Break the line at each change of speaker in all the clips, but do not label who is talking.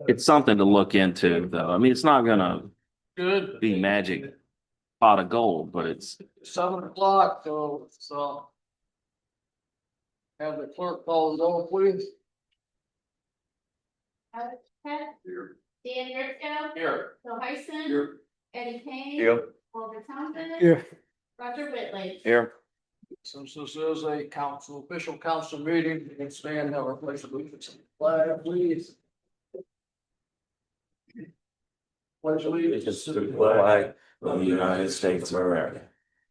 It's something to look into, though. I mean, it's not gonna
Good.
be magic pot of gold, but it's
7 o'clock, so have the clerk call the roll, please.
Alex Peck,
Here.
Dan Ritzko,
Here.
Phil Heisen,
Here.
Eddie Payne.
Yep.
Walter Thompson.
Here.
Roger Whitley.
here.
Since this is a official council meeting, we can stand and have our place of allegiance. Flag, please. Pledge allegiance
To the flag of the United States of America,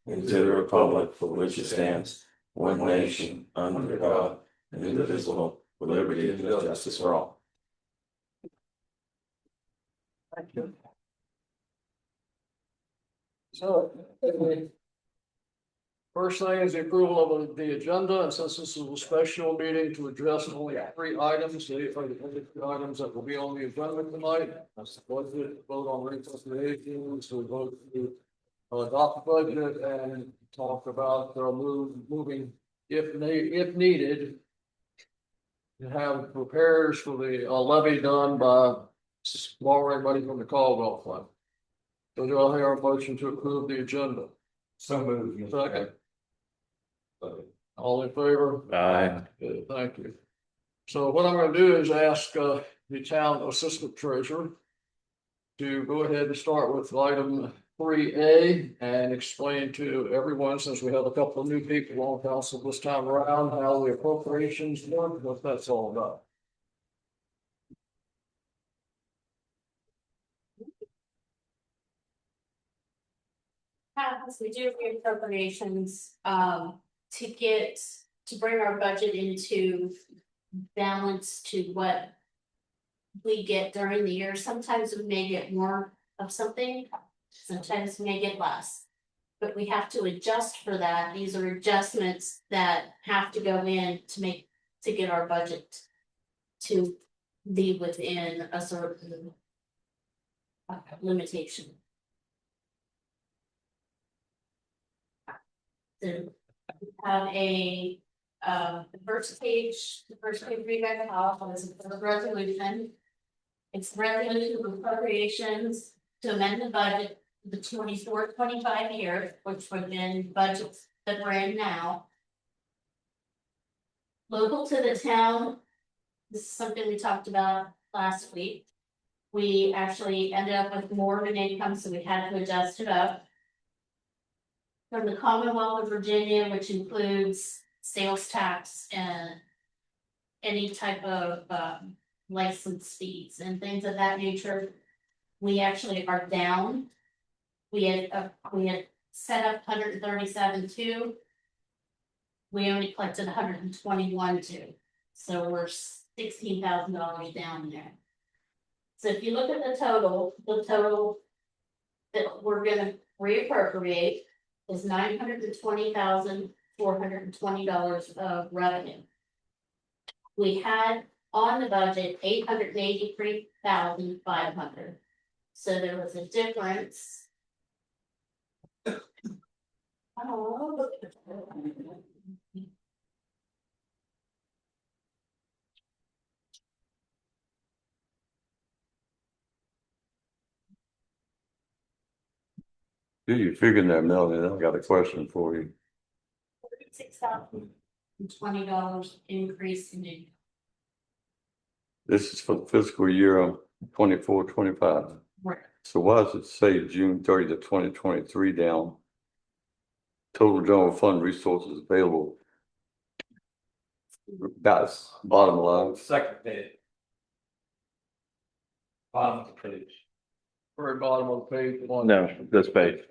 and to the republic for which it stands, one nation, under God, indivisible, with liberty and justice for all.
Thank you. So, first thing is the approval of the agenda, and since this is a special meeting to address only 3 items, the only 3 items that will be on the agenda tonight. That's the budget, vote on reconciliations, so we vote to adopt the budget and talk about moving if needed. To have repairs for the levee done by borrowing money from the Caldwell Fund. So do I hear a motion to approve the agenda?
So moved.
Second. All in favor?
Aye.
Good, thank you. So what I'm gonna do is ask the town assistant treasurer to go ahead and start with item 3A and explain to everyone, since we have a couple of new people on council this time around, how the appropriations work, what that's all about.
As we do appropriations, to bring our budget into balance to what we get during the year. Sometimes we may get more of something, sometimes we may get less. But we have to adjust for that. These are adjustments that have to go in to get our budget to be within a certain limitation. So have the first page read by the house is the resolution. It's resolution of appropriations to amend the budget for the 24-25 year, which would then budgets that we're in now. Local to the town, this is something we talked about last week. We actually ended up with more of an income, so we had to adjust it up. From the Commonwealth of Virginia, which includes sales tax and any type of license fees and things of that nature, we actually are down. We had set up 137.2. We only collected 121.2, so we're $16,000 down there. So if you look at the total that we're going to reappropriate is $920,420 of revenue. We had on the budget $883,500. So there was a difference.
Do you figure that, Melanie? I've got a question for you.
$6,020 increase in income.
This is for the fiscal year 24-25.
Right.
So why does it say June 30th, 2023 down? Total general fund resources available. That's bottom line.
Second page. Bottom of the page.
Very bottom of the page.
No, this page.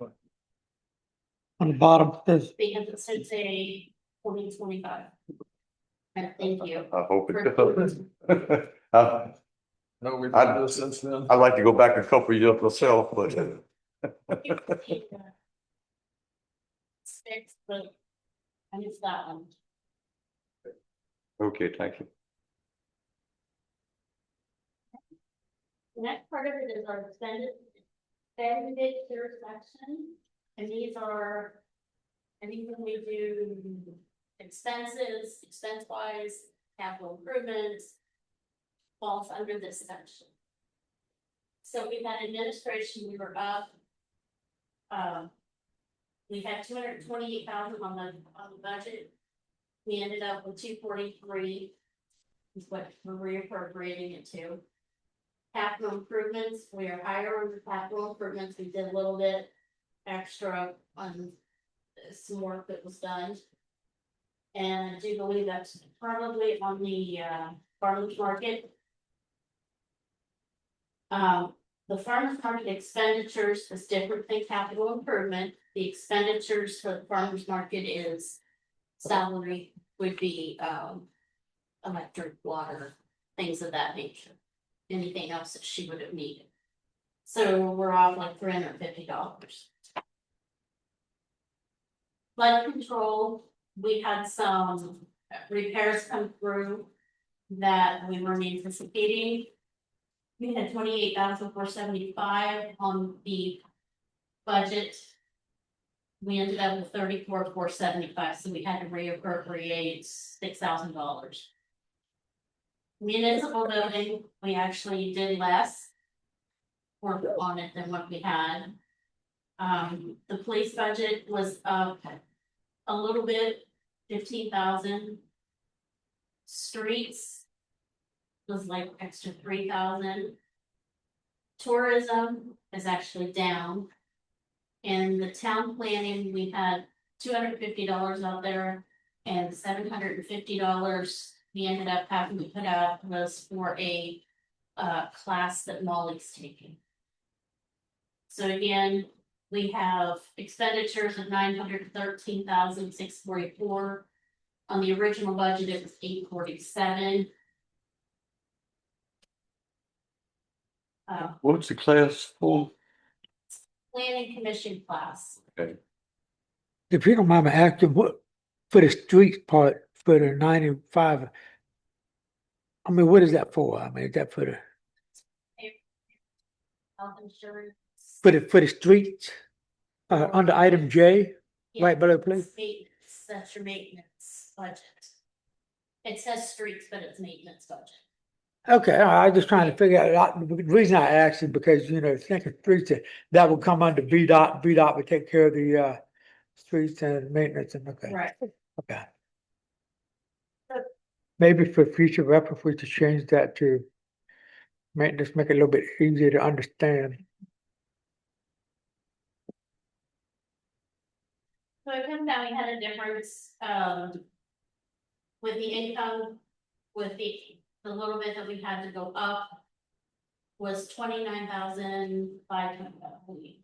On the bottom is
Because it says a 2025. And thank you.
I hope it does. I-
No, we've
I-
done this since then.
I'd like to go back a couple of years myself, but
Six, but I missed that one.
okay, thank you.
The next part of it is our expenditure section, and these are anything we do expense-wise, capital improvements, falls under this section. So we had administration, we were up. We had 228,000 on the budget. We ended up with 243. Is what we're reappropriating it to. Capital improvements, we are higher on the capital improvements, we did a little bit extra on some work that was done. And I do believe that's probably on the farmers market. The farmers market expenditures is different than capital improvement. The expenditures for the farmers market is salary, would be electric, water, things of that nature. Anything else that she would have needed. So we're off like $350. Flood control, we had some repairs come through that we weren't anticipating. We had 28,475 on the budget. We ended up with 34,475, so we had to reappropriate $6,000. Municipal building, we actually did less work on it than what we had. The police budget was up a little bit, 15,000. Streets was like extra 3,000. Tourism is actually down. And the town planning, we had $250 out there and $750 we ended up having to put out was for a class that Molly's taking. So again, we have expenditures of $913,644. On the original budget, it was $847.
What's the class for?
Planning commission class.
If you don't mind me asking, what, for the street part, for the 95, I mean, what is that for? I mean, is that for the,
Health insurance.
for the streets? Under item J,
Yeah,
right below, please?
maintenance, that's your maintenance budget. It says streets, but it's maintenance budget.
Okay, I was just trying to figure out, the reason I asked is because, you know, thinking streets, that would come under VDOT would take care of the, streets and maintenance and, okay.
Right.
Okay. Maybe for future reference, we should change that to maintenance, make it a little bit easier to understand.
So it comes down, we had a difference, with the income, with the little bit that we had to go up was 29,500.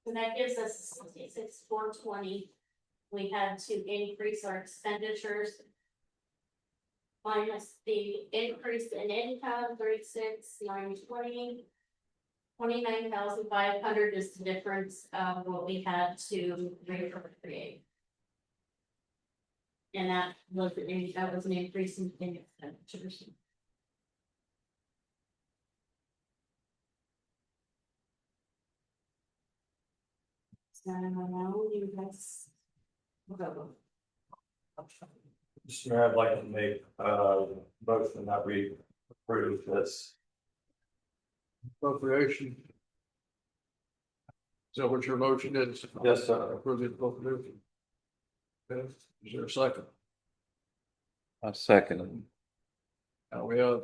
So that gives us 66,420. We had to increase our expenditures. Minus the increase in income, 36,920. 29,500 is the difference of what we had to reappropriate. And that was an increase in expenditures. So now you guys.
Mr. Mayor, I'd like to make motion that we approve this.
Appropriation. Is that what your motion is?
Yes, sir.
Approve the appropriation. Okay, is there a second?
A second.
Now we have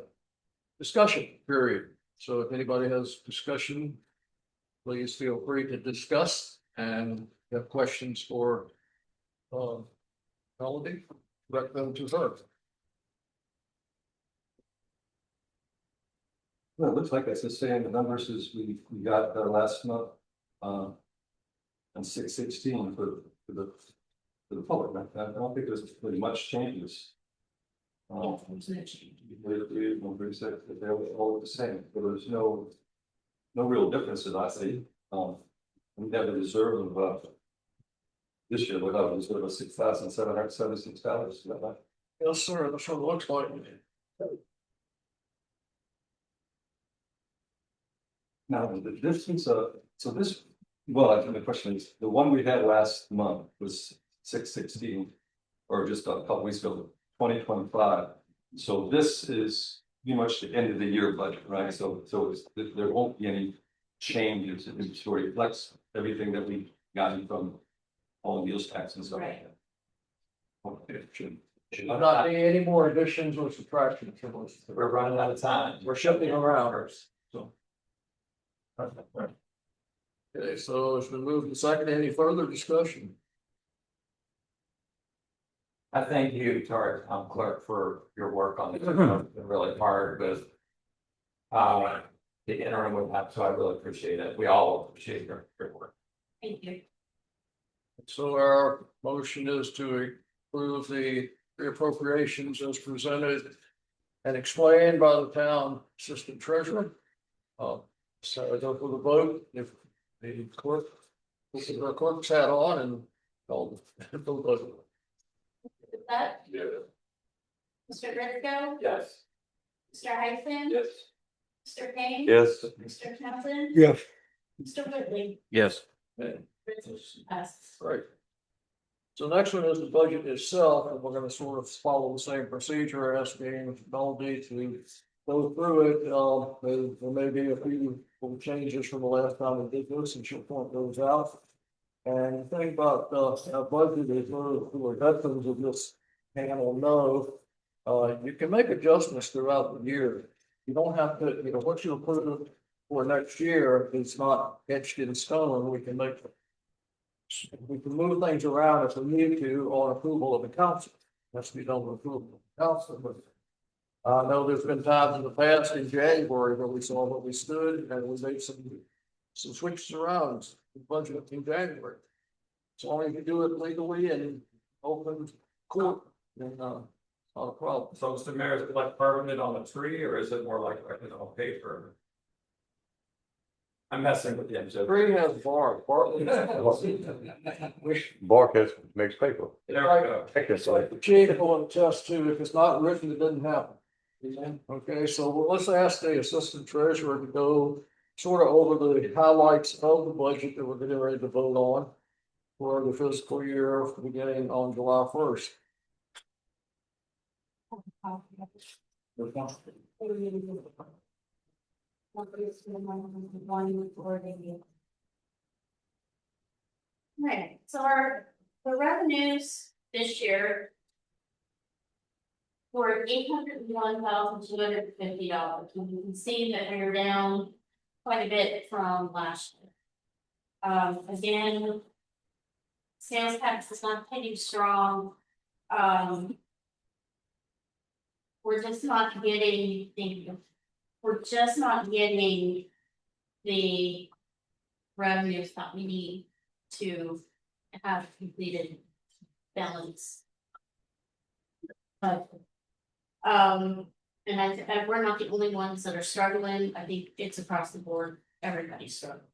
discussion period. So if anybody has discussion, please feel free to discuss and have questions for Melody, direct them to her.
Well, it looks like it's the same numbers as we got last month, on 6/16 for the public. I don't think there's really much changes. We said that they were all the same, but there's no real differences, I see. We have a reserve of this year, we have a reserve of $6,776.
Yes, sir, that's what it looks like.
Now, this is so this, well, I think the question is, the one we had last month was 616. Or just a couple weeks ago, 2025. So this is pretty much the end of the year budget, right? So there won't be any changes. It sort of reflects everything that we gotten from all meals tax and stuff like that. Okay, should
Not any more additions or subtractions.
We're running out of time.
We're shifting around.
So.
Okay, so it's been moved and seconded. Any further discussion?
I thank you, Tara, clerk, for your work on this. It's been really hard with the interim we have, so I really appreciate it. We all appreciate your work.
Thank you.
So our motion is to approve the reappropriations as presented and explained by the town assistant treasurer. So I go for the vote, if the clerk, put the clerk's hat on and call the vote.
With that,
Yeah.
Mr. Grisco,
Yes.
Mr. Heisen,
Yes.
Mr. Payne.
Yes.
Mr. Townsend,
Yes,
Mr. Whitley.
Yes.
Resolution passes.
Right. So next one is the budget itself, and we're gonna sort of follow the same procedure, asking Melody to go through it. There may be a few little changes from the last time we did this, and she'll point those out. And the thing about our budget is, who are veterans of this panel know, you can make adjustments throughout the year. You don't have to, what you approve for next year is not etched in stone. We can move things around if we need to on approval of the council. That's to be done with approval of the council, but I know there's been times in the past in January where we saw what we stood and we made some switches around the budget in January. As long as you do it legally and open court, then not a problem.
So, Mr. Mayor, is it like permanent on the tree, or is it more like on paper? I'm messing with you, Joe.
Tree has bark, bark.
Bark has, makes paper.
There we go.
It's like the chief will attest to, if it's not written, it doesn't happen. Okay, so let's ask the assistant treasurer to go sort of over the highlights of the budget that we're getting ready to vote on for the fiscal year beginning on July 1st.
Right, so the revenues this year were $801,250, and you can see that we're down quite a bit from last year. Again, sales tax is not hitting strong. We're just not getting the revenues that we need to have completed balance. But, and we're not the only ones that are struggling. I think it's across the board. Everybody's struggling.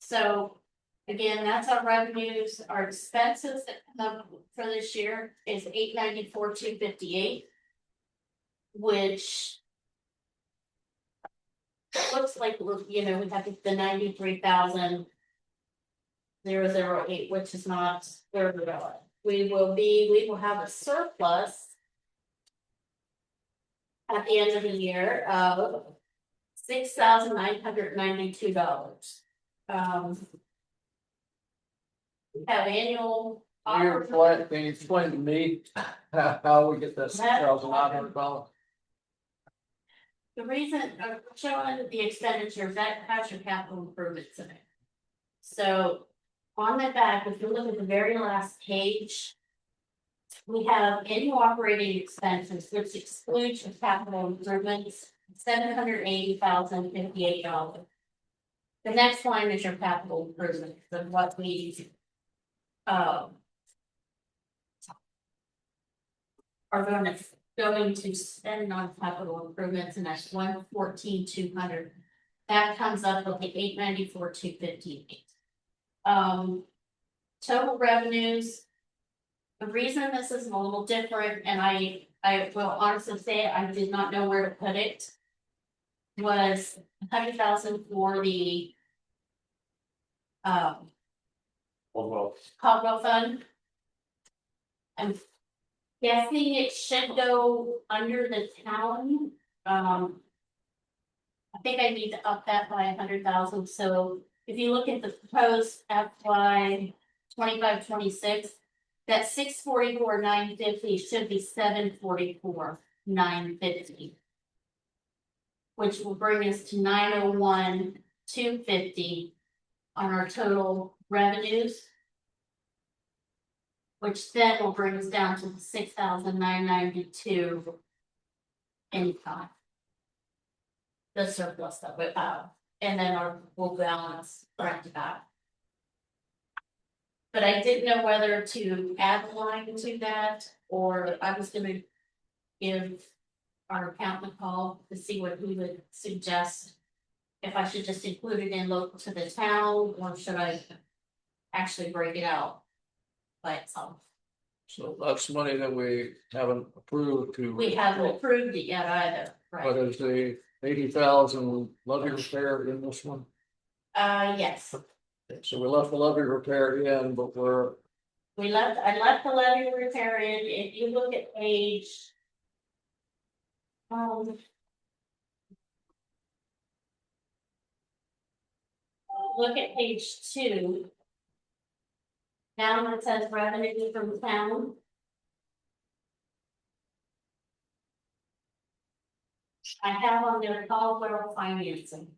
So again, that's our revenues. Our expenses that come up for this year is $894,258, which looks like, we have the 93,000,008, which is not very relevant. We will have a surplus at the end of the year of $6,992. We have annual.
Can you explain to me how we get that $6,900?
The reason I'm showing the expenditures, that has your capital improvements in it. So on the back, if you look at the very last page, we have annual operating expenses, which excludes your capital improvements, $780,058. The next line is your capital improvements of what we are going to spend on capital improvements, and that's $114,200. That comes up with the $894,258. Total revenues. The reason this is a little different, and I will honestly say I did not know where to put it. was 100,000 for the Caldwell Fund. I'm guessing it should go under the town, I think I need to up that by 100,000, so if you look at the proposed FY 25-26, that 644,950 should be 744,950. Which will bring us to 901,250 on our total revenues. Which then will bring us down to the 6,992 income. The surplus that we have, and then our full balance right to that. But I didn't know whether to add a line to that, or I was gonna give our accountant a call to see what he would suggest. If I should just include it in local to the town, or should I actually break it out by itself?
So that's money that we haven't approved to.
We haven't approved it yet either,
But
right?
is the 80,000 levy repair in this one?
Yes,
So we left the levy repair in, but we're,
I left the levy repair in, if you look at page. Look at page 2. Now it says revenue from town. I have on there Caldwell financing.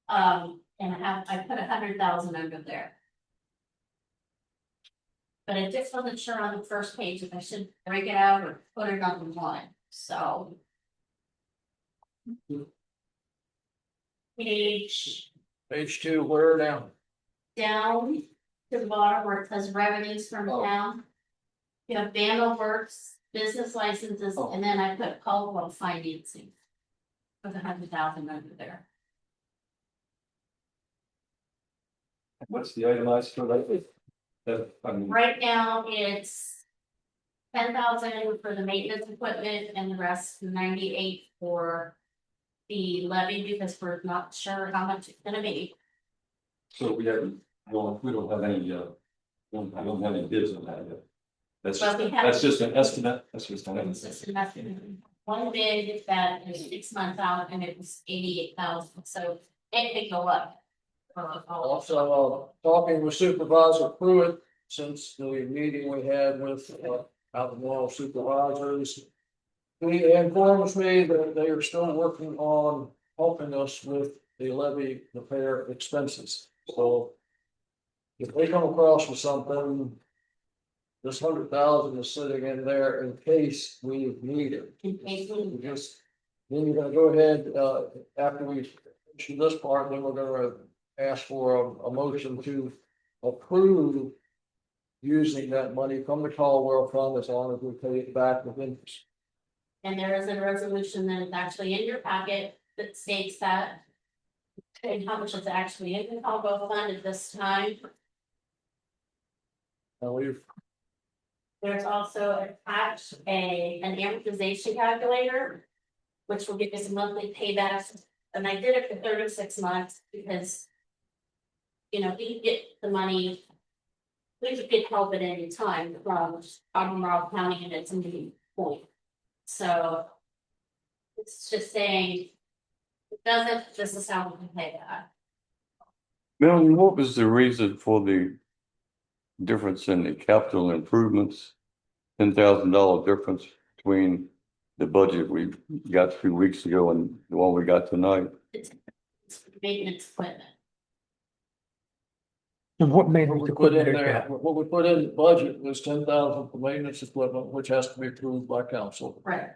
And I put 100,000 under there. But I just wasn't sure on the first page if I should break it out or put it on the one, so. Page
page 2, where down?
down to the bottom where it says revenues from
Oh.
town. You have Vandal Works, business licenses,
Oh.
and then I put Caldwell financing. With 100,000 under there.
What's the itemized for that? I mean,
Right now, it's 10,000 for the maintenance equipment and the rest 98 for the levy, because we're not sure how much it's gonna be.
so we haven't, we don't have any, I don't have any bids on that yet. That's
Well, we have-
that's just an estimate, that's just an
It's
estimate.
just an estimate. One bid that is 6 months out and it was 88,000, so it could go up.
Also, talking with Supervisor Pruitt, since the meeting we had with, Albemarle supervisors. He informs me that they are still working on helping us with the levy repair expenses, so. If they come across with something. This 100,000 is sitting in there in case we need it.
In case we-
We just, then you're gonna go ahead, after we finish this part, then we're gonna ask for a motion to approve. Using that money from the Caldwell Fund as long as we pay it back with interest.
And there is a resolution that is actually in your packet that states that. And how much is actually in the Caldwell Fund at this time.
And we've,
There's also attached an amortization calculator. Which will give us a monthly payback, and I did it for 36 months because. You know, we get the money. We could get help at any time from Albemarle County and its meeting point. So. It's just saying. It doesn't, this is how we can pay that.
Melanie, what was the reason for the difference in the capital improvements? $10,000 difference between the budget we got 2 weeks ago and the one we got tonight?
It's maintenance equipment.
And what made
what
me
we
to
put
put
in
it
there,
there?
what we put in the budget was 10,000 for maintenance equipment, which has to be approved by council.
Right.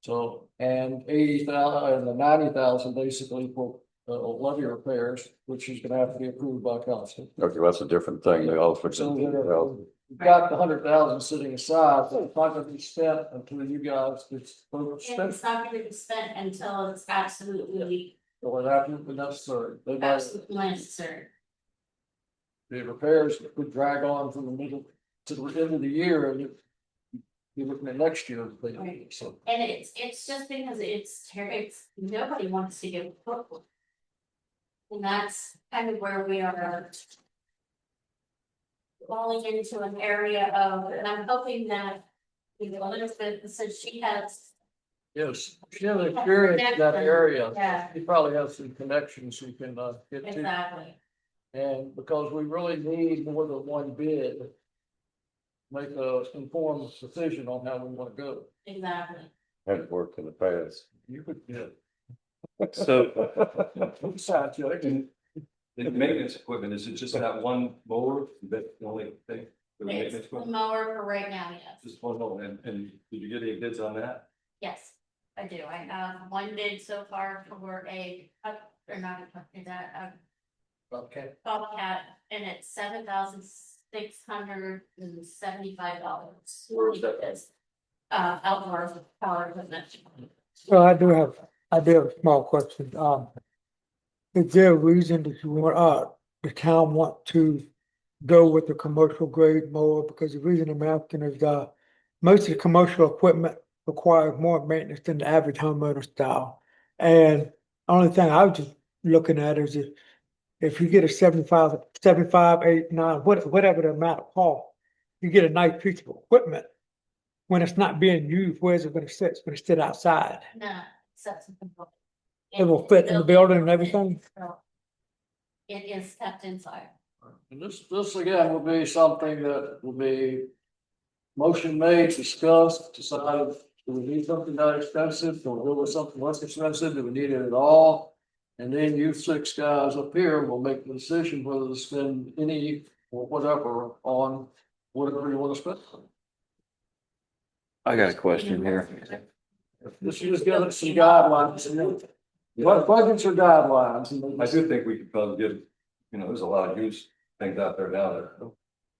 So, and 80,000 and the 90,000 basically for levy repairs, which is gonna have to be approved by council.
Okay, that's a different thing. They all fix it.
So we've got the 100,000 sitting aside, so it's not gonna be spent until you guys, it's
And
spent,
it's not gonna be spent until it's absolutely,
or absolutely necessary. They might,
absolutely necessary.
the repairs could drag on from the middle to the end of the year and you be looking at next year, but, so.
And it's just because it's, nobody wants to give football. And that's kind of where we are. Falling into an area of, and I'm hoping that, Elizabeth, since she has,
Yes, she has experience in that area.
yeah,
She probably has some connections we can, get to.
exactly,
And because we really need more than one bid. Make a informed decision on how we wanna go.
exactly.
Hadn't worked in the past.
You could, yeah.
So,
Besides, you know,
The maintenance equipment, is it just that one mower, that the only thing? For the
It's
maintenance
the
equipment?
mower for right now, yes.
Just one mower, and did you get any bids on that?
Yes, I do. I have one bid so far for or not, is that
okay.
a Bobcat, and it's $7,675.
Where is that?
Outdoor power equipment.
So I do have a small question. Is there a reason that you want, the town want to go with the commercial grade mower? Because the reason I'm asking is, most of the commercial equipment requires more maintenance than the average homeowner style. And only thing I was just looking at is if you get a 75, 89, whatever the amount of cost, you get a nice piece of equipment. When it's not being used, where's it gonna sit? It's gonna sit outside.
No, except something.
It will fit in the building and everything.
It is kept inside.
And this again will be something that will be motion made, discussed, decided, do we need something that expensive, or do we need something less expensive, do we need it at all? And then you six guys up here will make the decision whether to spend any or whatever on whatever you wanna spend.
I got a question here.
This is just give us some guidelines, and what budgets are guidelines, and
I do think we could probably give, there's a lot of used things out there now that.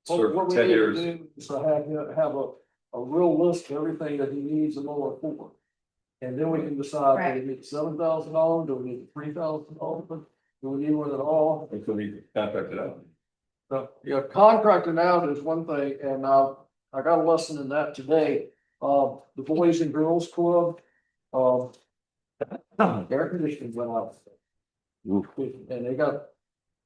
Serve
what we
10
need to
years.
do is to have a real list of everything that he needs a mower for. And then we can decide, do we need $7,000, do we need $3,000, do we need one at all?
It could be contracted out.
So, yeah, contracting out is one thing, and I got a lesson in that today. The Boys and Girls Club, air conditioning went out. And they got,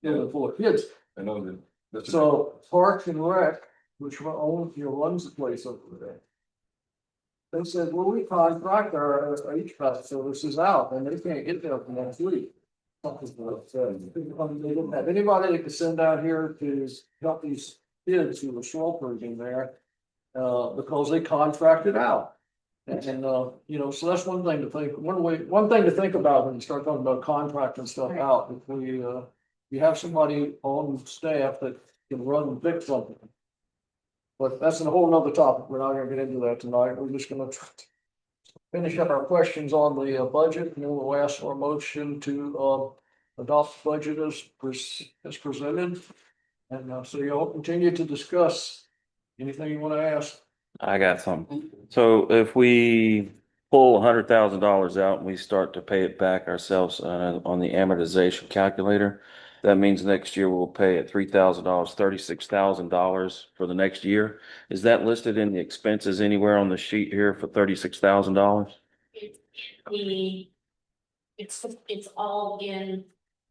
full of kids.
I know that. that's a-
So Parks and Rec, which runs the place over there. They said, well, we contract our HVAC services out, and they can't get there for next week. Something like that. They didn't have anybody they could send out here to help these kids who were sheltering in there, because they contracted out. And, so that's one thing to think, one thing to think about when you start talking about contracting stuff out, if you have somebody on staff that can run and fix something. But that's a whole nother topic. We're not gonna get into that tonight. We're just gonna finish up our questions on the budget, and then we'll ask for a motion to adopt the budget as presented. And so you'll continue to discuss anything you want to ask.
I got some. So if we pull $100,000 out and we start to pay it back ourselves on the amortization calculator, that means next year we'll pay at $3,000, $36,000 for the next year. Is that listed in the expenses anywhere on the sheet here for $36,000?
It's all in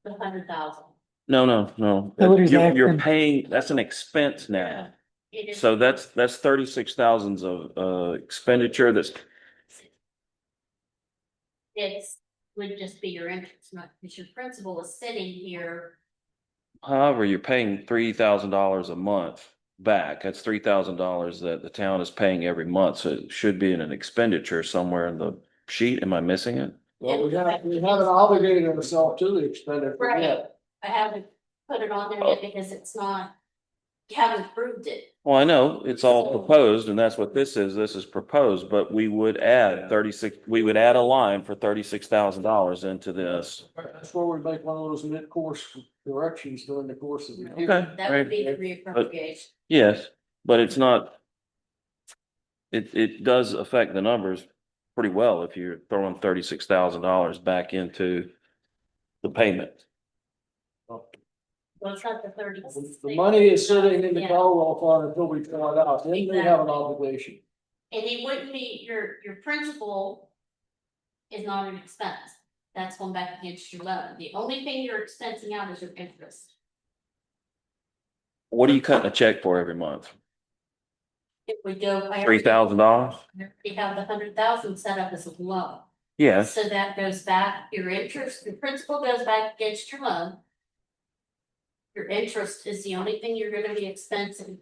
the 100,000.
No.
Nobody's
You're
asking.
paying, that's an expense now.
It is.
So that's 36,000 of expenditure that's,
Would just be your interest, not, because your principal is sitting here.
however, you're paying $3,000 a month back. That's $3,000 that the town is paying every month. So it should be in an expenditure somewhere in the sheet. Am I missing it?
Well, we haven't obligated ourselves to the expenditure yet.
I haven't put it on there yet because it's not, you haven't approved it.
Well, I know it's all proposed and that's what this is. This is proposed, but we would add we would add a line for $36,000 into this.
That's where we make one of those mid-course directions during the course of the year.
Okay.
That would be the reappropriation.
Yes, but it's not. It does affect the numbers pretty well if you're throwing $36,000 back into the payment.
Well, it's not the 30.
The money is sitting in the Colorado fund until we draw it out, then we have an obligation.
And it wouldn't be, your principal is not an expense. That's going back against your loan. The only thing you're expensing out is your interest.
What are you cutting a check for every month?
If we go.
$3,000?
We have the 100,000 set up as a loan.
Yes.
So that goes back, your interest, your principal goes back against your loan. Your interest is the only thing you're gonna be expensing.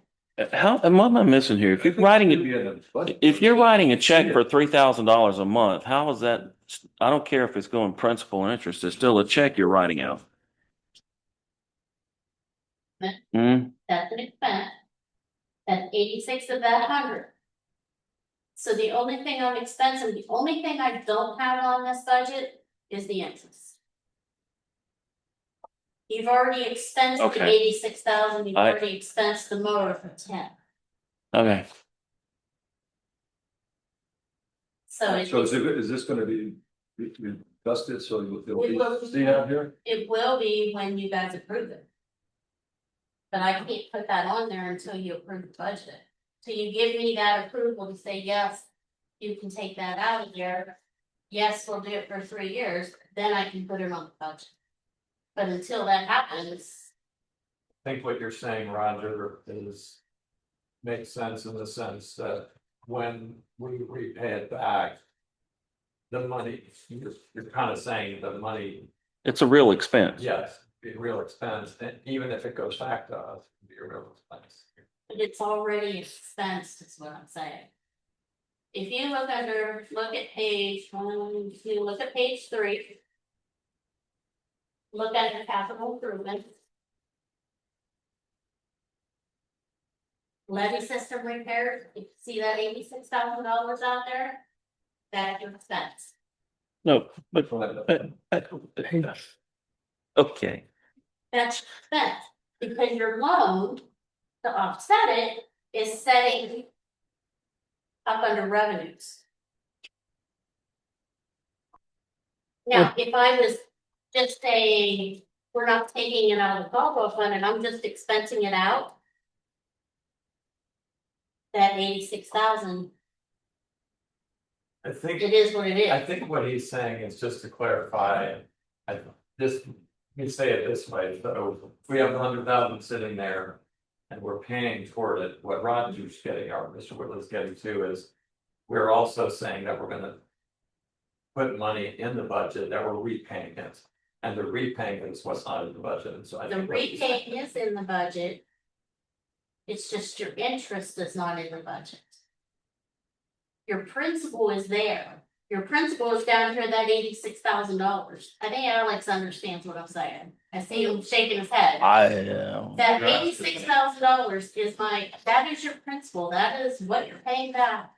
How, and what am I missing here? If you're writing,
It'd be in the budget.
if you're writing a check for $3,000 a month, how is that? I don't care if it's going principal and interest, it's still a check you're writing out. Hmm,
That's an expense. That's 86 of that 100. So the only thing I'm expensing, the only thing I don't have on this budget is the interest. You've already expensed the
Okay.
86,000, you've already expensed the mower for 10.
okay.
So it,
So is this gonna be adjusted, so it'll
It will.
be seen out here?
it will be when you guys approve it. But I can't put that on there until you approve the budget. So you give me that approval to say, yes, you can take that out of there. Yes, we'll do it for 3 years, then I can put it on the budget. But until that happens,
I think what you're saying, Roger, is makes sense in the sense that when we repay it back. The money, you're kind of saying the money,
It's a real expense.
yes, be a real expense, and even if it goes back to us, it'd be a real expense.
but it's already expensed, is what I'm saying. If you look at page 1, you look at page 3. Look at the capital improvements. Levy system repairs, you see that $86,000 out there? That's your expense.
No, but, okay,
That's your expense, because your loan to offset it is setting up under revenues. Now, if I was just saying, we're not taking it out of the Caldwell fund and I'm just expensing it out. That 86,000,
I think,
it is what it
I
is.
think what he's saying is just to clarify, let me say it this way, so if we have 100,000 sitting there. And we're paying toward it, what Roger's getting, or Mr. Whitley's getting to is. We're also saying that we're gonna. Put money in the budget that we're repaying it, and the repaying is what's not in the budget, and so I
The
think. what he's-
repaying is in the budget. It's just your interest is not in the budget. Your principal is there. Your principal is down here, that $86,000. I think Alex understands what I'm saying. I see him shaking his head. That $86,000 is that is your principal. That is what you're paying back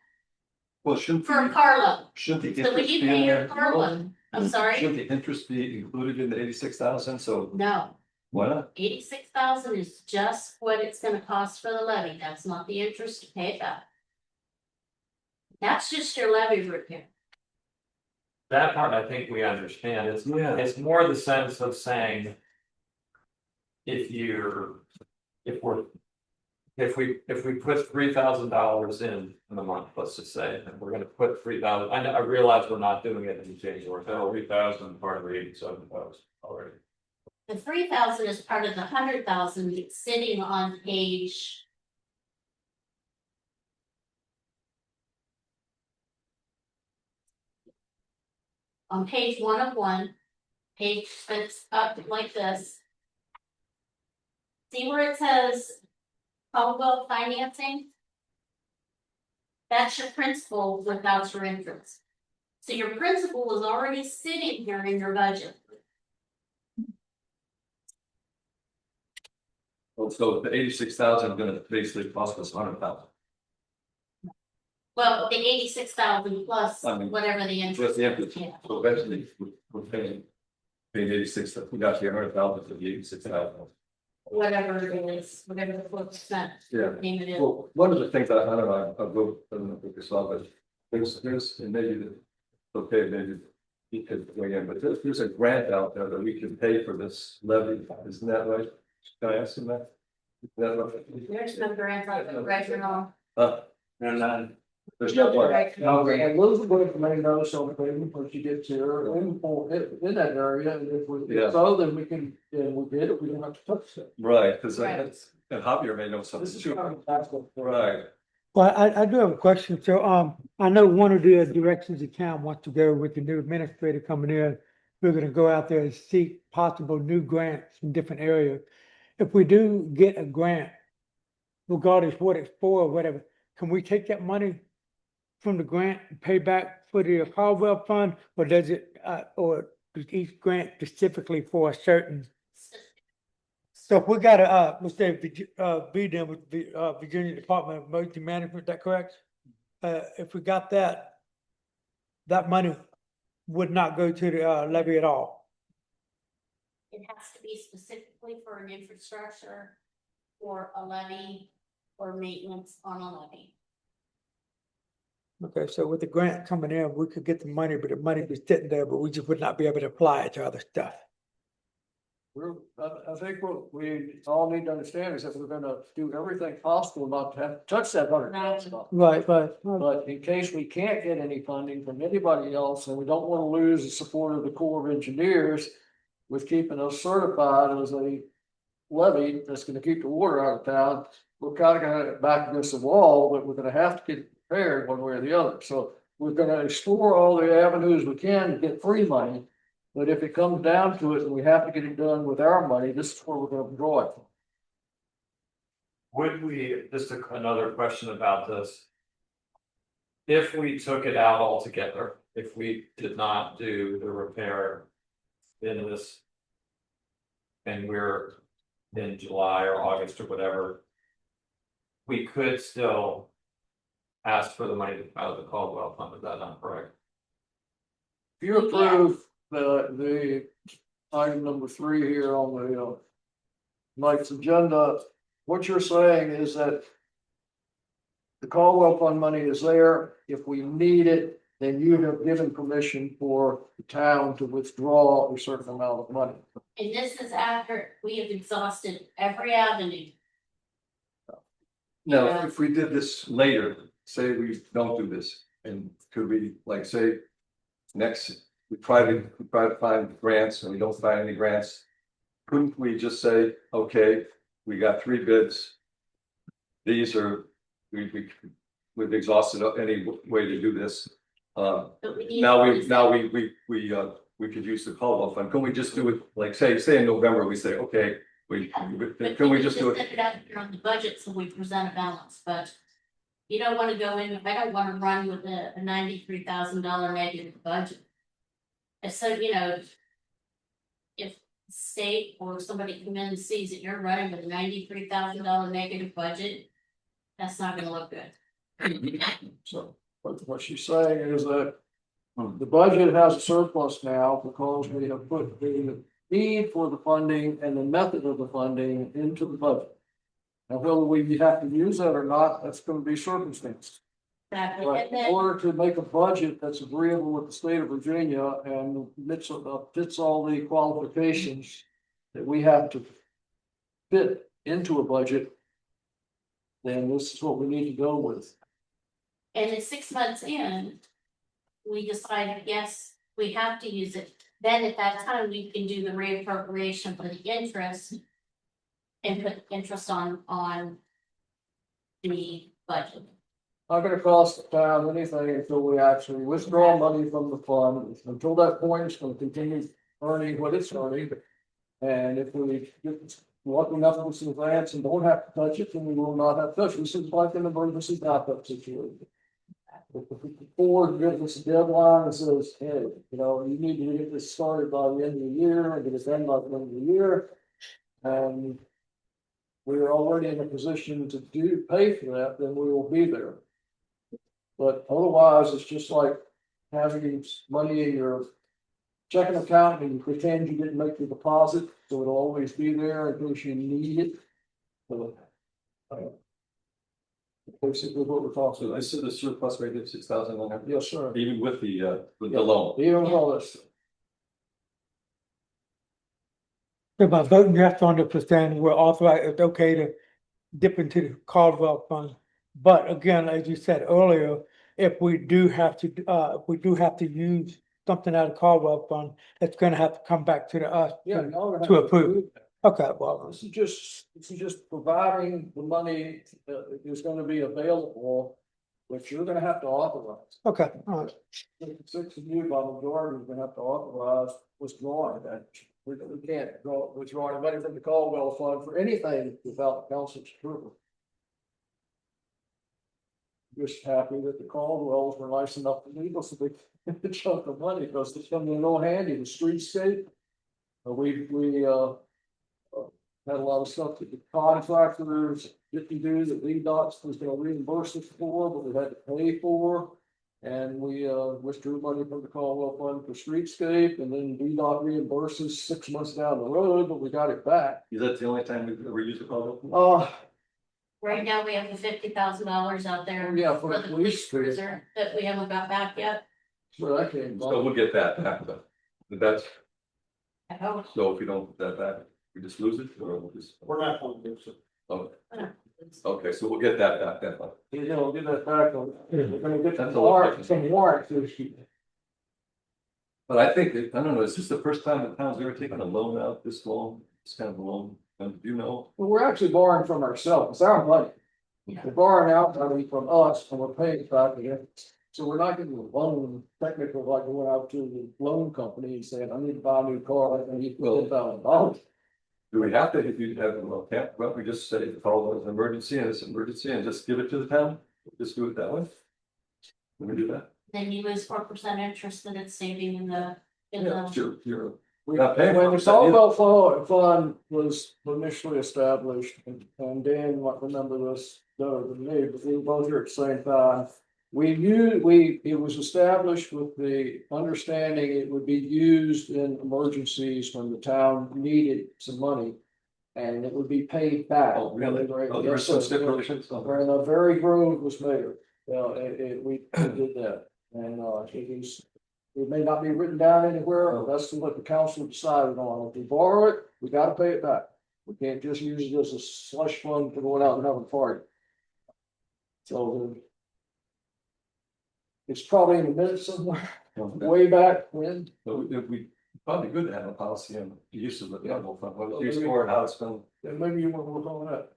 Well, shouldn't.
for a car loan.
Shouldn't the
So when
interest
you
be in
pay your
there?
car loan, I'm sorry,
Shouldn't the interest be included in the 86,000? So
no,
why not?
86,000 is just what it's gonna cost for the levy. That's not the interest to pay it back. That's just your levy repair.
That part I think we understand,
Yeah.
it's more the sense of saying. If we put $3,000 in the month, let's just say, and we're gonna put 3,000, I realize we're not doing it in January, so 3,000 part of the 87,000 already.
The 3,000 is part of the 100,000 that's sitting on page. On page 1 of 1, page that's up like this. See where it says Caldwell financing? That's your principal without your interest. So your principal is already sitting here in your budget.
Well, so the 86,000 is gonna basically cost us 100,000.
Well, the 86,000 plus
I mean,
whatever the
Just
interest.
the interest.
Yeah.
So eventually, we're paying 86, we got the 100,000 for the 86,000.
Whatever it is, whatever the 4%
Yeah.
name it is.
Well, one of the things I don't know, I'll go, I don't know if this all, but there's, and maybe the, okay, maybe you could weigh in, but there's a grant out there that we can pay for this levy, isn't that right? Can I ask him that? Is that right?
There's no grant out there right now.
No,
And then
There's no one.
And Elizabeth may know something when she gets here in that area, and if we,
Yeah.
if so, then we can, and we get it, we don't have to touch it.
Right, because
Right.
and Javier may know
This
something
is
too.
kind of backwards.
Right.
Well, I do have a question. So, I know one of the directions the town wants to go with the new administrator coming in. We're gonna go out there and seek possible new grants in different areas. If we do get a grant, regardless what it's for or whatever, can we take that money from the grant and pay back for the Caldwell Fund? Or does it, or does each grant specifically for a certain? So if we got a, let's say, be done with the, Virginia Department of Emergency Management, is that correct? If we got that, that money would not go to the, levy at all.
It has to be specifically for an infrastructure or a levy or maintenance on a levy.
Okay, so with the grant coming in, we could get the money, but the money be sitting there, but we just would not be able to apply it to other stuff.
I think what we all need to understand is that we're gonna do everything possible not to have to touch that $100,000.
Right, but,
But in case we can't get any funding from anybody else, and we don't wanna lose the support of the Corps of Engineers with keeping us certified as a levy that's gonna keep the water out of town, we're kinda gonna back against the wall, but we're gonna have to get prepared one way or the other. So we're gonna explore all the avenues we can to get free money. But if it comes down to it and we have to get it done with our money, this is where we're gonna draw it from.
Would we, another question about this. If we took it out altogether, if we did not do the repair in this. And we're in July or August or whatever. We could still. Ask for the money out of the Caldwell Fund, is that not correct?
If you approve the item number 3 here on the night's agenda, what you're saying is that the Caldwell Fund money is there. If we need it, then you have given permission for the town to withdraw a certain amount of money.
And this is after we have exhausted every avenue.
Now, if we did this later, say we don't do this, and could we, like, say, next, we try to find grants and we don't find any grants. Couldn't we just say, okay, we got 3 bids. These are, we've exhausted any way to do this.
But we need
Now
to-
we could use the Caldwell Fund. Can we just do it, like, say in November, we say, okay,
But
can we just do
set
it?
it out here on the budget so we present a balance, but. You don't wanna go in, I don't wanna run with a $93,000 negative budget. And so, if state or somebody come in and sees that you're running with a $93,000 negative budget. That's not gonna look good.
So what she's saying is that the budget has a surplus now because we have put the need for the funding and the method of the funding into the budget. Now, whether we have to use that or not, that's gonna be circumstance.
Exactly,
But
and
in
then,
order to make a budget that's agreeable with the state of Virginia and fits all the qualifications that we have to fit into a budget, then this is what we need to go with.
and in 6 months in. We decided, yes, we have to use it, then at that time, we can do the reappropriation for the interest. And put interest on. The budget.
Not gonna cost the town anything until we actually withdraw money from the fund. Until that point, it's gonna continue earning what it's earning. And if we get lucky enough with some grants and don't have to touch it, then we will not have to touch it. This is like an emergency backup situation. If the board gives us a deadline and says, hey, you need to get this started by the end of the year and get it done by the end of the year. And we are already in a position to pay for that, then we will be there. But otherwise, it's just like having money in your checking account and you pretend you didn't make the deposit, so it'll always be there in case you need it. So, basically what we're talking
So
about.
I said the surplus rate of 6,000 on that,
Yes, sir.
even with the loan.
Even with all this.
so by voting yes on the percent, we're authorized, it's okay to dip into the Caldwell Fund. But again, as you said earlier, if we do have to use something out of Caldwell fund, it's gonna have to come back to us.
Yeah, y'all are gonna
To
have
approve.
that.
Okay, well,
This is just providing the money that is gonna be available, which you're gonna have to authorize.
okay, all right.
Six of you by majority are gonna have to authorize withdrawing that. We can't withdraw any money from the Caldwell Fund for anything without the council's approval. Just happy that the Caldwells were nice enough to leave us a big chunk of money, because it's coming in real handy, the streetscape. We had a lot of stuff that the contractors didn't do that VDOT was gonna reimburse us for, but we had to pay for. And we withdrew money from the Caldwell Fund for streetscape, and then VDOT reimburses 6 months down the road, but we got it back.
Is that the only time we've ever used a call?
Right now, we have the $50,000 out there
Yeah,
for the police cruiser that we haven't got back yet.
Where that came
So
from.
we'll get that back, but that's,
I hope.
so if we don't get that back, we just lose it, or we'll just.
We're not gonna do so.
Oh, okay, so we'll get that back then.
You know, get that back, we're gonna get
That's
some
a lot.
warrants, this year.
But I think, I don't know, is this the first time the town's ever taken a loan out this long, this kind of a loan, and do you know?
Well, we're actually borrowing from ourselves, it's our money. We're borrowing out money from us and we're paying it back again. So we're not getting a loan, technically, like going out to the loan company and saying, I need to buy a new car, I need $10,000.
Do we have to, if you have, well, can't, well, we just say, call it an emergency and it's an emergency and just give it to the town? Just do it that way? Can we do that?
Then you lose 4% interest that it's saving in the.
You're.
When
Not paying for
the
it,
Scottsville Fund was initially established, and Dan might remember this better than me, but we were both here at the same time. It was established with the understanding it would be used in emergencies when the town needed some money. And it would be paid back.
Oh, really? Oh, there were
Yes,
some
sir.
stipulations.
When a very grove was made, we did that, and it may not be written down anywhere, but that's what the council decided on. If we borrow it, we gotta pay it back. We can't just use it as a slush fund for going out and having a party. So it's probably in the minutes somewhere, way back when.
So if we, probably good to have a policy on the use of the general fund, what it's used for, how it's spent.
And maybe you want to work on that.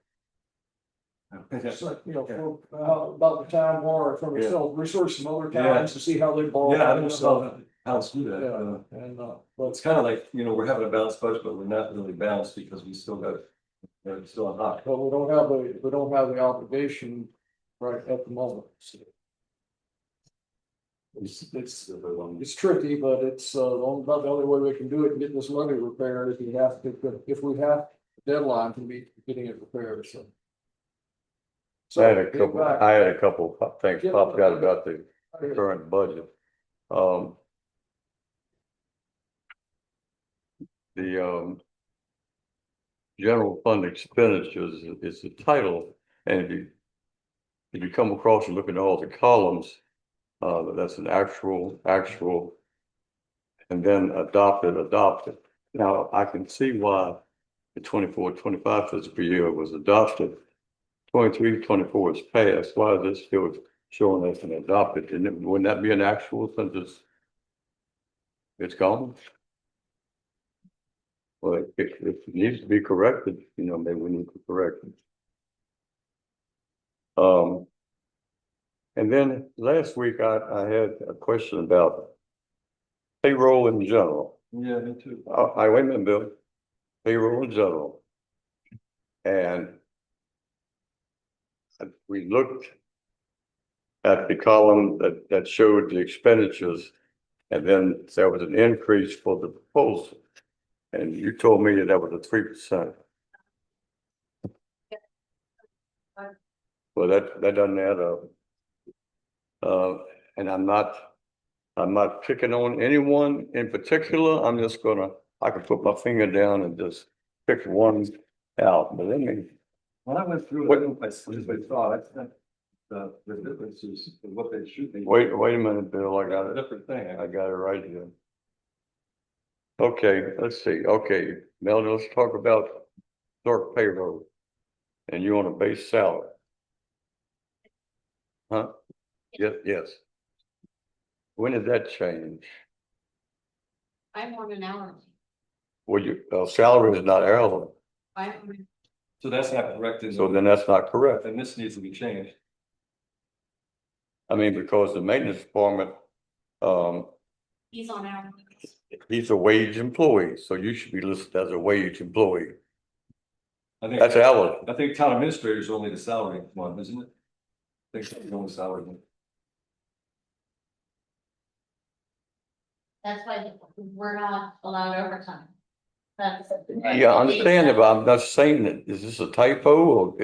Yeah.
Just like, about the town borrow from itself, research some other towns to see how they borrow.
Yeah, I don't know how to do that.
Yeah, and,
Well,
but
it's kind of like, we're having a balanced budget, but we're not really balanced because we still got, it's still on high.
But we don't have the obligation right at the moment. So it's tricky, but it's about the only way we can do it and get this levee repaired if we have a deadline to meet getting it repaired, so.
I had a couple of things popped out about the current budget. The general fund expenditures is the title, and if you come across and look at all the columns, that's an actual, and then adopted. Now, I can see why the 24-25 fiscal year was adopted. 23-24 is passed. Why is this still showing as an adopted? Wouldn't that be an actual since it's gone? Well, if it needs to be corrected, maybe we need to correct it. And then last week I had a question about payroll in general.
Yeah, me too.
I wait a minute, Bill. Payroll in general. And we looked at the column that showed the expenditures, and then there was an increase for the proposal. And you told me that was a 3%. Well, that doesn't add up. And I'm not picking on anyone in particular. I'm just I can put my finger down and just pick one out. But
When I went through it, I thought, the differences in what they should be.
wait a minute, Bill. I got it.
Different thing.
I got it right here. Okay, let's see. Okay, now let's talk about clerk payroll. And you want a base salary? Huh? Yes, yes. When did that change?
I'm on an hour.
Well, salary is not hourly,
I'm,
So that's not correct,
so then that's not correct.
then this needs to be changed.
I mean, because the maintenance department,
he's on hour.
he's a wage employee, so you should be listed as a wage employee.
I think,
That's hourly.
I think town administrator is only the salary one, isn't it? I think that's the only salary one.
That's why we're not allowed overtime. That's.
Yeah, I understand it, but I'm not saying that, is this a typo or,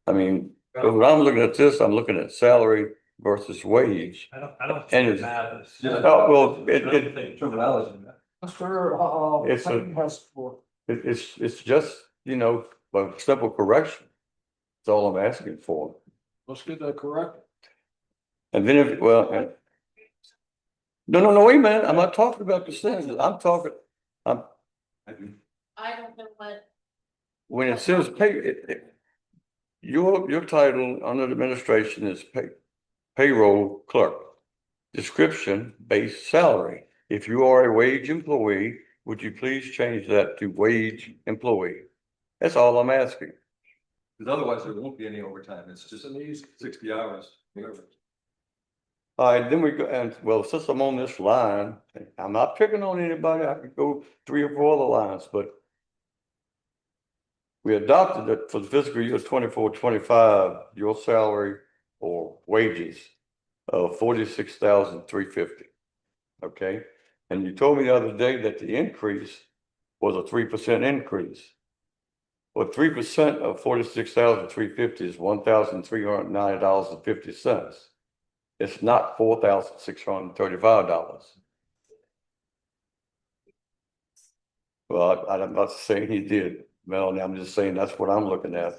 I mean, when I'm looking at this, I'm looking at salary versus wage.
I don't
And
think it
it's-
matters.
Yeah.
Oh, well, it,
Terminology in that.
Mr.
It's a-
Clayton has for.
it's just, a simple correction. That's all I'm asking for.
Let's get that correct.
And then no, wait a minute, I'm not talking about percentages, I'm,
I don't know what,
when it says your title under the administration is payroll clerk. Description, base salary. If you are a wage employee, would you please change that to wage employee? That's all I'm asking.
Because otherwise there won't be any overtime. It's just
It's an easy.
60 hours, whatever.
All right, then we go, and well, since I'm on this line, I'm not picking on anybody, I could go 3 or 4 other lines, but we adopted it for the fiscal year 24-25. Your salary or wages of 46,350. Okay, and you told me the other day that the increase was a 3% increase. Well, 3% of 46,350 is $1,390.50. It's not $4,635. Well, I'm not saying he did, Melanie, I'm just saying that's what I'm looking at.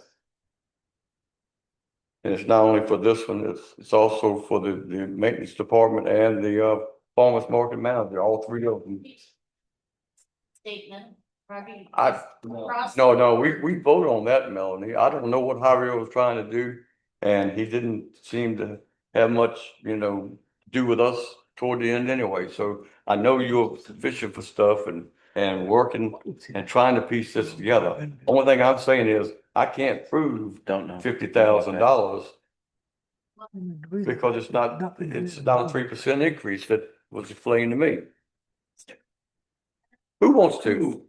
And it's not only for this one, it's also for the maintenance department and the farmer's market manager, all 3 of them.
statement, Robbie.
No, we vote on that, Melanie. I don't know what Javier was trying to do. And he didn't seem to have much, do with us toward the end anyway. So I know you're fishing for stuff and working and trying to piece this together. Only thing I'm saying is I can't prove
Don't know.
$50,000 because it's not a 3% increase that was explained to me. Who wants to?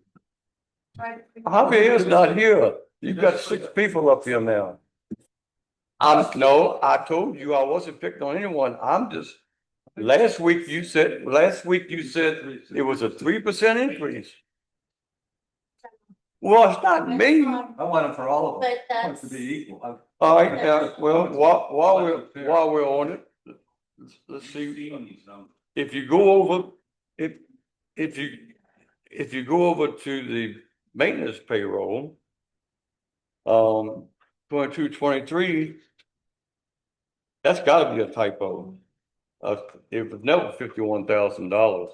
Javier is not here. You've got 6 people up here now. No, I told you I wasn't picking on anyone. Last week you said it was a 3% increase. Well, it's not me.
I want them for all of them.
But
I want it to
that's,
be equal.
All right, well, while we're on it, let's see. If you go over, if you go over to the maintenance payroll, 22-23, that's gotta be a typo. It was never $51,000.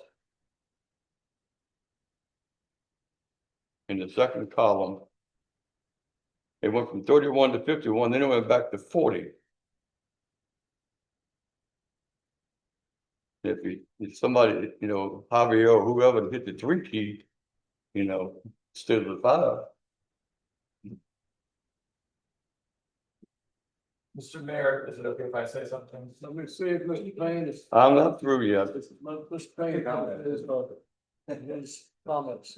In the second column, it went from 31 to 51, then it went back to 40. If somebody, Javier or whoever hit the 3 key, instead of the 5.
Mr. Mayor, is it okay if I say something?
Let me see if Mr. Payne is.
I'm not through yet.
Let Mr. Payne comment his comments.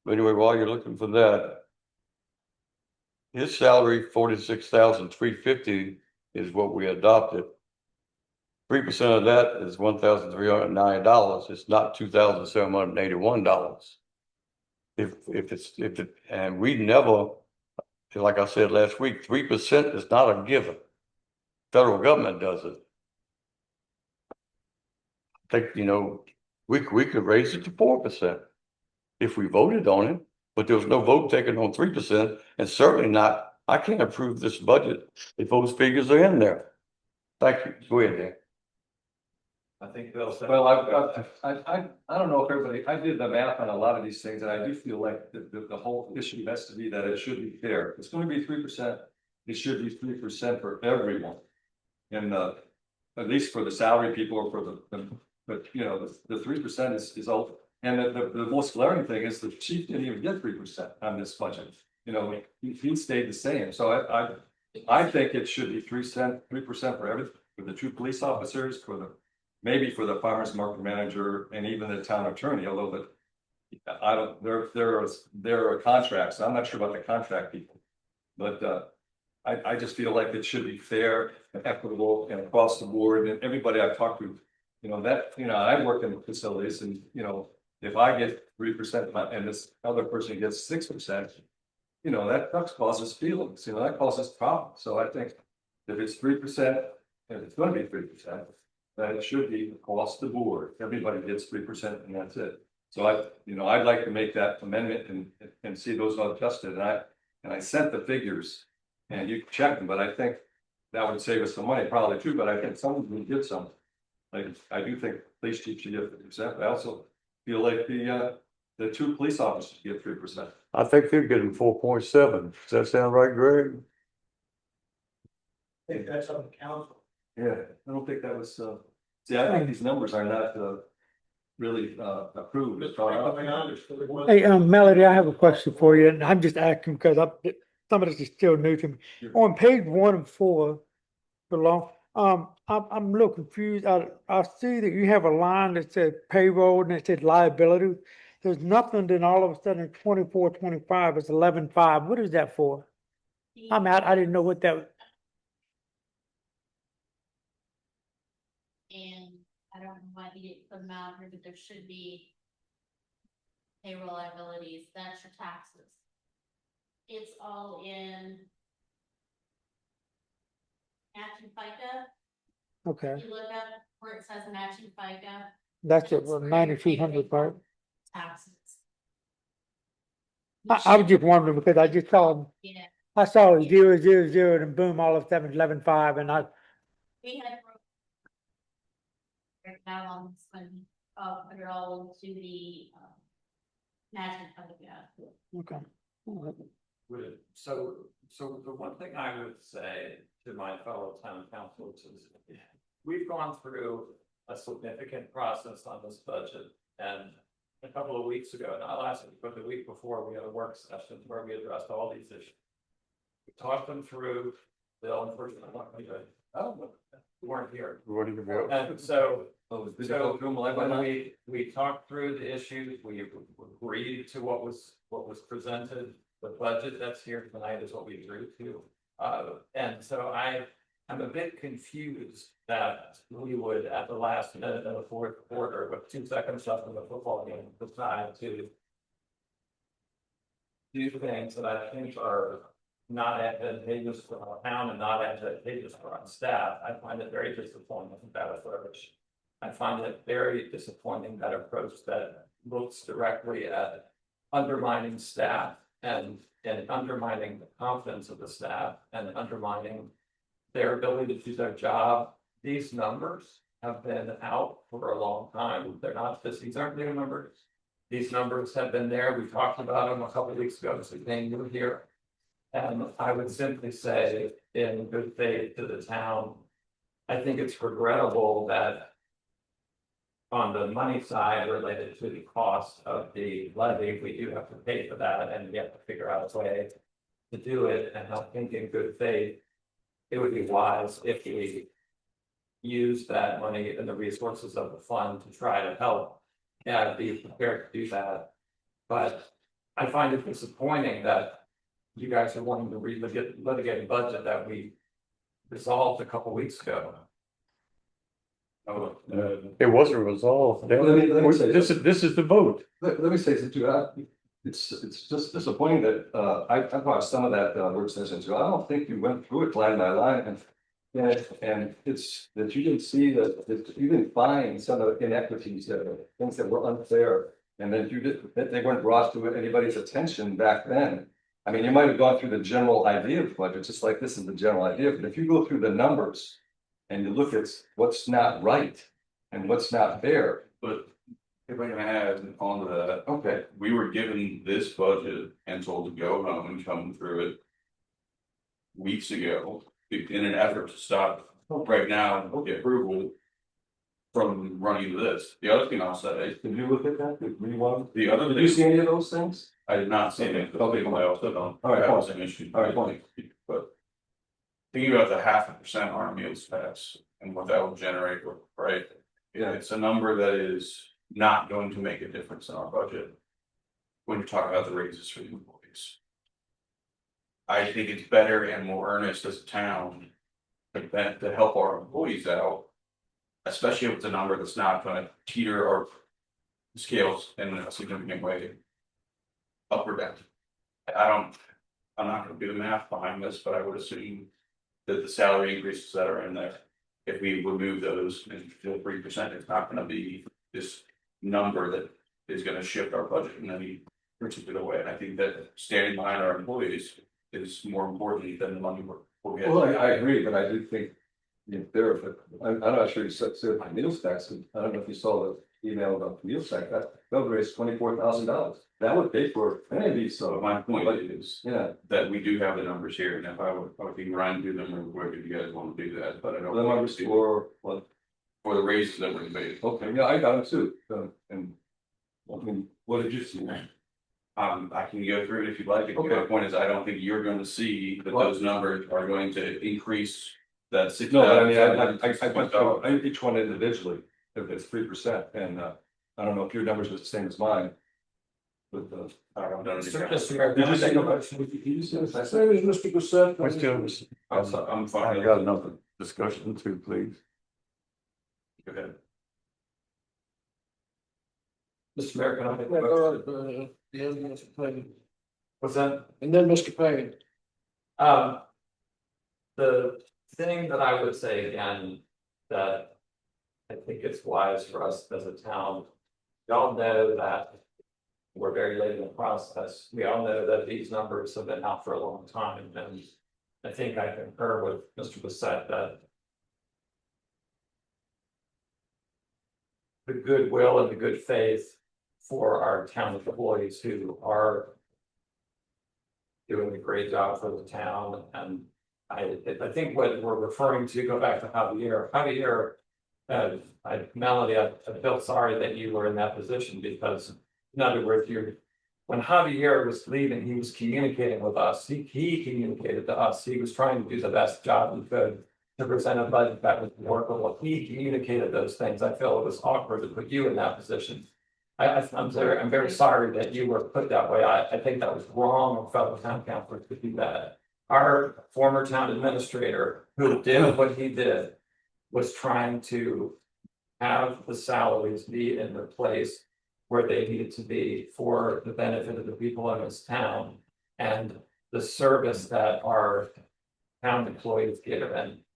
But anyway, while you're looking for that, his salary, 46,350 is what we adopted. 3% of that is $1,309. It's not $2,781. And we never, like I said last week, 3% is not a given. Federal government does it. I think, we could raise it to 4% if we voted on it, but there was no vote taken on 3%, and certainly not, I can't approve this budget if those figures are in there. Thank you. Go ahead, Dan.
I think Bill said.
Well, I don't know if everybody, I did the math on a lot of these things, and I do feel like the whole issue has to be that it should be fair. It's going to be 3%. it should be 3% for everyone. And, at least for the salary people or for but you know, the 3% is all. And the most glaring thing is the chief didn't even get 3% on this budget. You know, he stayed the same. So I think it should be 3% for everything, for the 2 police officers, maybe for the farmer's market manager and even the town attorney, although I don't, there are contracts. I'm not sure about the contract people. But I just feel like it should be fair and equitable and across the board, and everybody I've talked to, I work in facilities, and if I get 3% and this other person gets 6%, that causes feelings, that causes problems. So I think if it's 3%, and it's gonna be 3%, that it should be across the board. Everybody gets 3% and that's it. So I'd like to make that amendment and see those adjusted, and I sent the figures and you can check them, but I think that would save us some money, probably too, but I think someone would give some. Like, I do think police chief should get 50%, but I also feel like the 2 police officers should get 3%.
I think they're getting 4.7. Does that sound right, Greg?
I think that's on the council.
Yeah, I don't think that was, see, I think these numbers are not, really, approved.
Hey, Melody, I have a question for you, and I'm just asking because some of this is still new to me.
Sure.
On page 1 and 4, below, I'm a little confused. I see that you have a line that says payroll and it says liability. There's nothing, then all of a sudden 24-25 is 11.5. What is that for? I'm out. I didn't know what that was.
And I don't know why he didn't put them out here, but there should be payroll liabilities, that's your taxes. It's all in matching FICA.
Okay,
You look up where it says matching FICA.
that's it,
That's where your
9,200, right?
taxes.
I was just wondering because I just saw,
Yeah,
I saw 000 and boom, all of a sudden 11.5 and
we had. Right now on this one, put it all into the, matching FICA.
okay. All right.
So the one thing I would say to my fellow town councilors is, we've gone through a significant process on this budget. And a couple of weeks ago, not last week, but the week before, we had a work session where we addressed all these issues. We talked them through. Bill, unfortunately, we weren't here.
What do you go?
And so
Did you go through them like
when
that?
we talked through the issues, we agreed to what was presented. The budget that's here tonight is what we agreed to. And so I'm a bit confused that we would, at the last minute of the 4th quarter, with 2 seconds left in the football game, decide to do things that I think are not advantageous for our town and not advantageous for our staff. I find it very disappointing that approach. I find it very disappointing that approach that looks directly at undermining staff and undermining the confidence of the staff and undermining their ability to do their job. These numbers have been out for a long time. They're not these aren't new numbers. These numbers have been there. We talked about them a couple of weeks ago, so they were here. And I would simply say, in good faith to the town, I think it's regrettable that on the money side related to the cost of the levy, we do have to pay for that, and we have to figure out a way to do it. And I think in good faith, it would be wise if we use that money and the resources of the fund to try to help and be prepared to do that. But I find it disappointing that you guys are wanting to litigate a budget that we resolved a couple weeks ago.
It wasn't resolved.
Let me say
This is the vote.
Let me say something too. It's just disappointing that I watched some of that work session too. I don't think you went through it line by line, and it's that you didn't see that you didn't find some of the inequities, things that were unfair, and then they weren't brought to anybody's attention back then. I mean, you might have gone through the general idea of budget, just like this is the general idea, but if you go through the numbers and you look at what's not right and what's not fair.
But if I can add on to that,
Okay,
we were given this budget and told to go home and come through it weeks ago in an effort to stop right now the approval from running this. The other thing I'll say,
Did you look at that? Did you want,
the other
did you
thing,
see any of those things?
I did not see it, but I also don't.
All right,
That
fine.
was an issue.
All right, fine.
But thinking about the 0.5% on our meals tax and what that will generate, right? Yeah, it's a number that is not going to make a difference in our budget. When you're talking about the raises for the employees. I think it's better and more earnest as a town to help our employees out. Especially if it's a number that's not gonna teeter our scales in a significant way. Up or down. I'm not gonna do the math behind this, but I would assume that the salary increases that are in there. If we remove those and feel 3%, it's not gonna be this number that is gonna shift our budget in any particular way. And I think that standing behind our employees is more important than the money we'll get.
Well, I agree, but I do think, there, but I'm not sure you said the meals tax, I don't know if you saw the email about the meals tax, that would raise $24,000. That would pay for any of these,
So
so,
my point is
yeah.
that we do have the numbers here, and if I would be Ryan do them real quick if you guys want to do that, but I don't.
The numbers for, what,
For the raises that were made.
okay, yeah, I got them too, and, I mean, what did you see?
I can go through it if you'd like. My
Okay.
point is, I don't think you're going to see that those numbers are going to increase that six.
No, but I mean, I went through each one individually, if it's 3%, and, I don't know if your numbers are the same as mine. But,
I don't know.
Mr. Mayor,
did
can I
you say
make a
no?
motion?
Same as Mr. Bissett.
I'm fine.
I got another discussion too, please.
Go ahead.
Mr. Mayor, can I make a
Yeah,
motion?
go ahead, the end, Mr. Payne,
What's that?
and then Mr. Payne.
The thing that I would say again, that I think it's wise for us as a town. We all know that we're very late in the process. We all know that these numbers have been out for a long time, and I think I concur with Mr. Bissett that the goodwill and the good faith for our town employees who are doing a great job for the town, and I think what we're referring to, go back to Javier, Melody, I feel sorry that you were in that position, because in other words, when Javier was leaving, he was communicating with us, he communicated to us, he was trying to do the best job he could to present a budget that was workable. He communicated those things. I feel it was awkward to put you in that position. I'm very sorry that you were put that way. I think that was wrong of fellow town councilors to do that. Our former town administrator, who did what he did, was trying to have the salaries be in the place where they needed to be for the benefit of the people in this town and the service that our town employees give.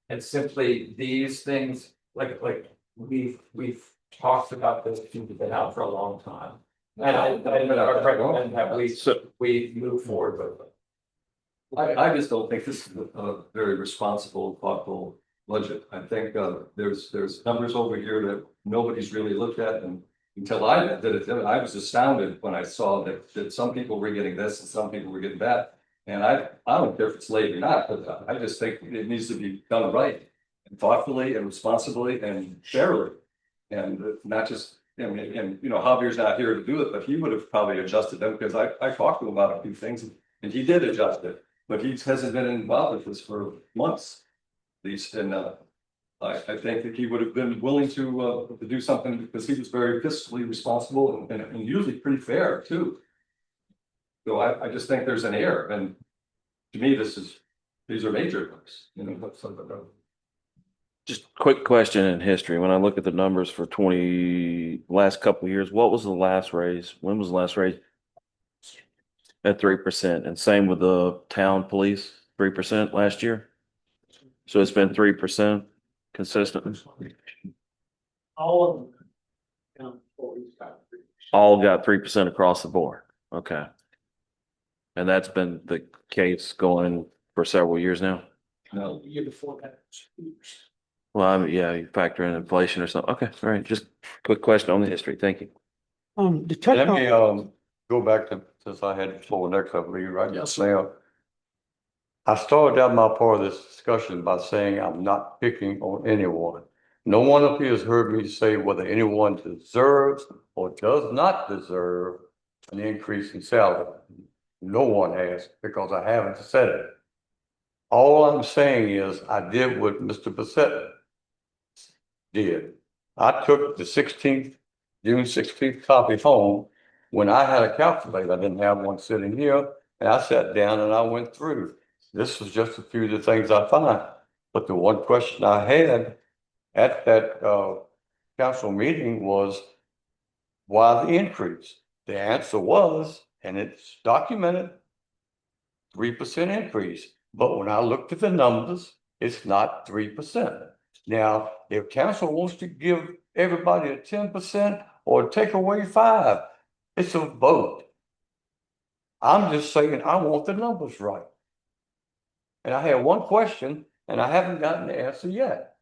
And simply these things, like we've talked about this, we've been out for a long time. And I recommend that we move forward with it.
I just don't think this is a very responsible, thoughtful budget. I think there's numbers over here that nobody's really looked at, and until I did it, I was astounded when I saw that some people were getting this and some people were getting that. And I don't care if it's late or not, but I just think it needs to be done right and thoughtfully and responsibly and fairly. And not just, and Javier's not here to do it, but he would have probably adjusted them, because I talked to him about a few things and he did adjust it. But he hasn't been involved with this for months, at least, and I think that he would have been willing to do something, because he was very fiscally responsible and usually pretty fair too. So I just think there's an error, and to me, these are major ones, that's something.
Just quick question in history. When I look at the numbers for last couple of years, what was the last raise? When was the last raise? At 3%, and same with the town police, 3% last year. So it's been 3% consistent.
All of them.
All got 3% across the board. Okay. And that's been the case going for several years now.
No,
The year before that.
Well, yeah, you factor in inflation or something. Okay, all right. Just quick question on the history. Thank you.
The
Let me,
techno,
go back to, since I had the floor next up, you right?
Yes,
Now, I started out my part of this discussion by saying I'm not picking on anyone. No one up here has heard me say whether anyone deserves or does not deserve an increase in salary. No one has, because I haven't said it. All I'm saying is I did what Mr. Bissett did. I took the June 16th copy home. When I had a calculator, I didn't have one sitting here, and I sat down and I went through. This was just a few of the things I find. But the one question I had at that council meeting was, why the increase? The answer was, and it's documented, 3% increase. But when I looked at the numbers, it's not 3%. Now, if council wants to give everybody a 10% or take away 5, it's a vote. I'm just saying I want the numbers right. And I had one question and I haven't gotten the answer yet.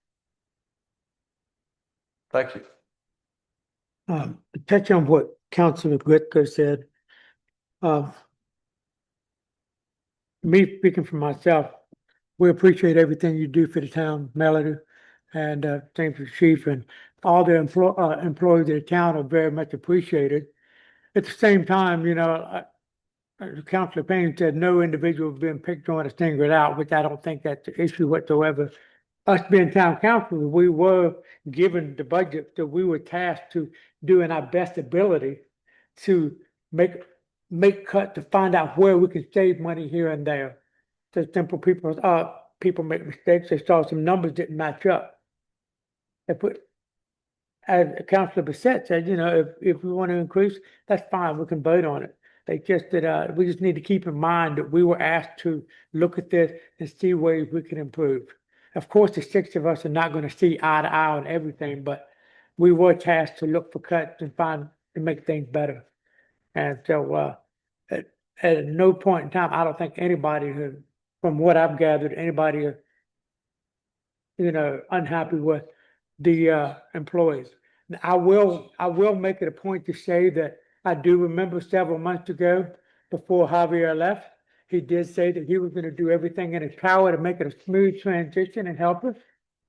Thank you.
Touch on what Councilman Whitco said. Me speaking for myself, we appreciate everything you do for the town, Melody, and same for Chief, and all the employees of the town are very much appreciated. At the same time, Councilor Payne said no individual has been picked on or singled out, which I don't think that's the issue whatsoever. Us being town council, we were given the budget, so we were tasked to doing our best ability to make cut to find out where we can save money here and there. So simple people make mistakes. They saw some numbers didn't match up. As Councilor Bissett said, if we want to increase, that's fine. We can vote on it. They just that we just need to keep in mind that we were asked to look at this and see ways we can improve. Of course, the 6 of us are not going to see eye to eye on everything, but we were tasked to look for cuts and to make things better. And so, at no point in time, I don't think anybody, from what I've gathered, anybody, unhappy with the employees. I will make it a point to say that I do remember several months ago, before Javier left, he did say that he was going to do everything in his power to make it a smooth transition and help us.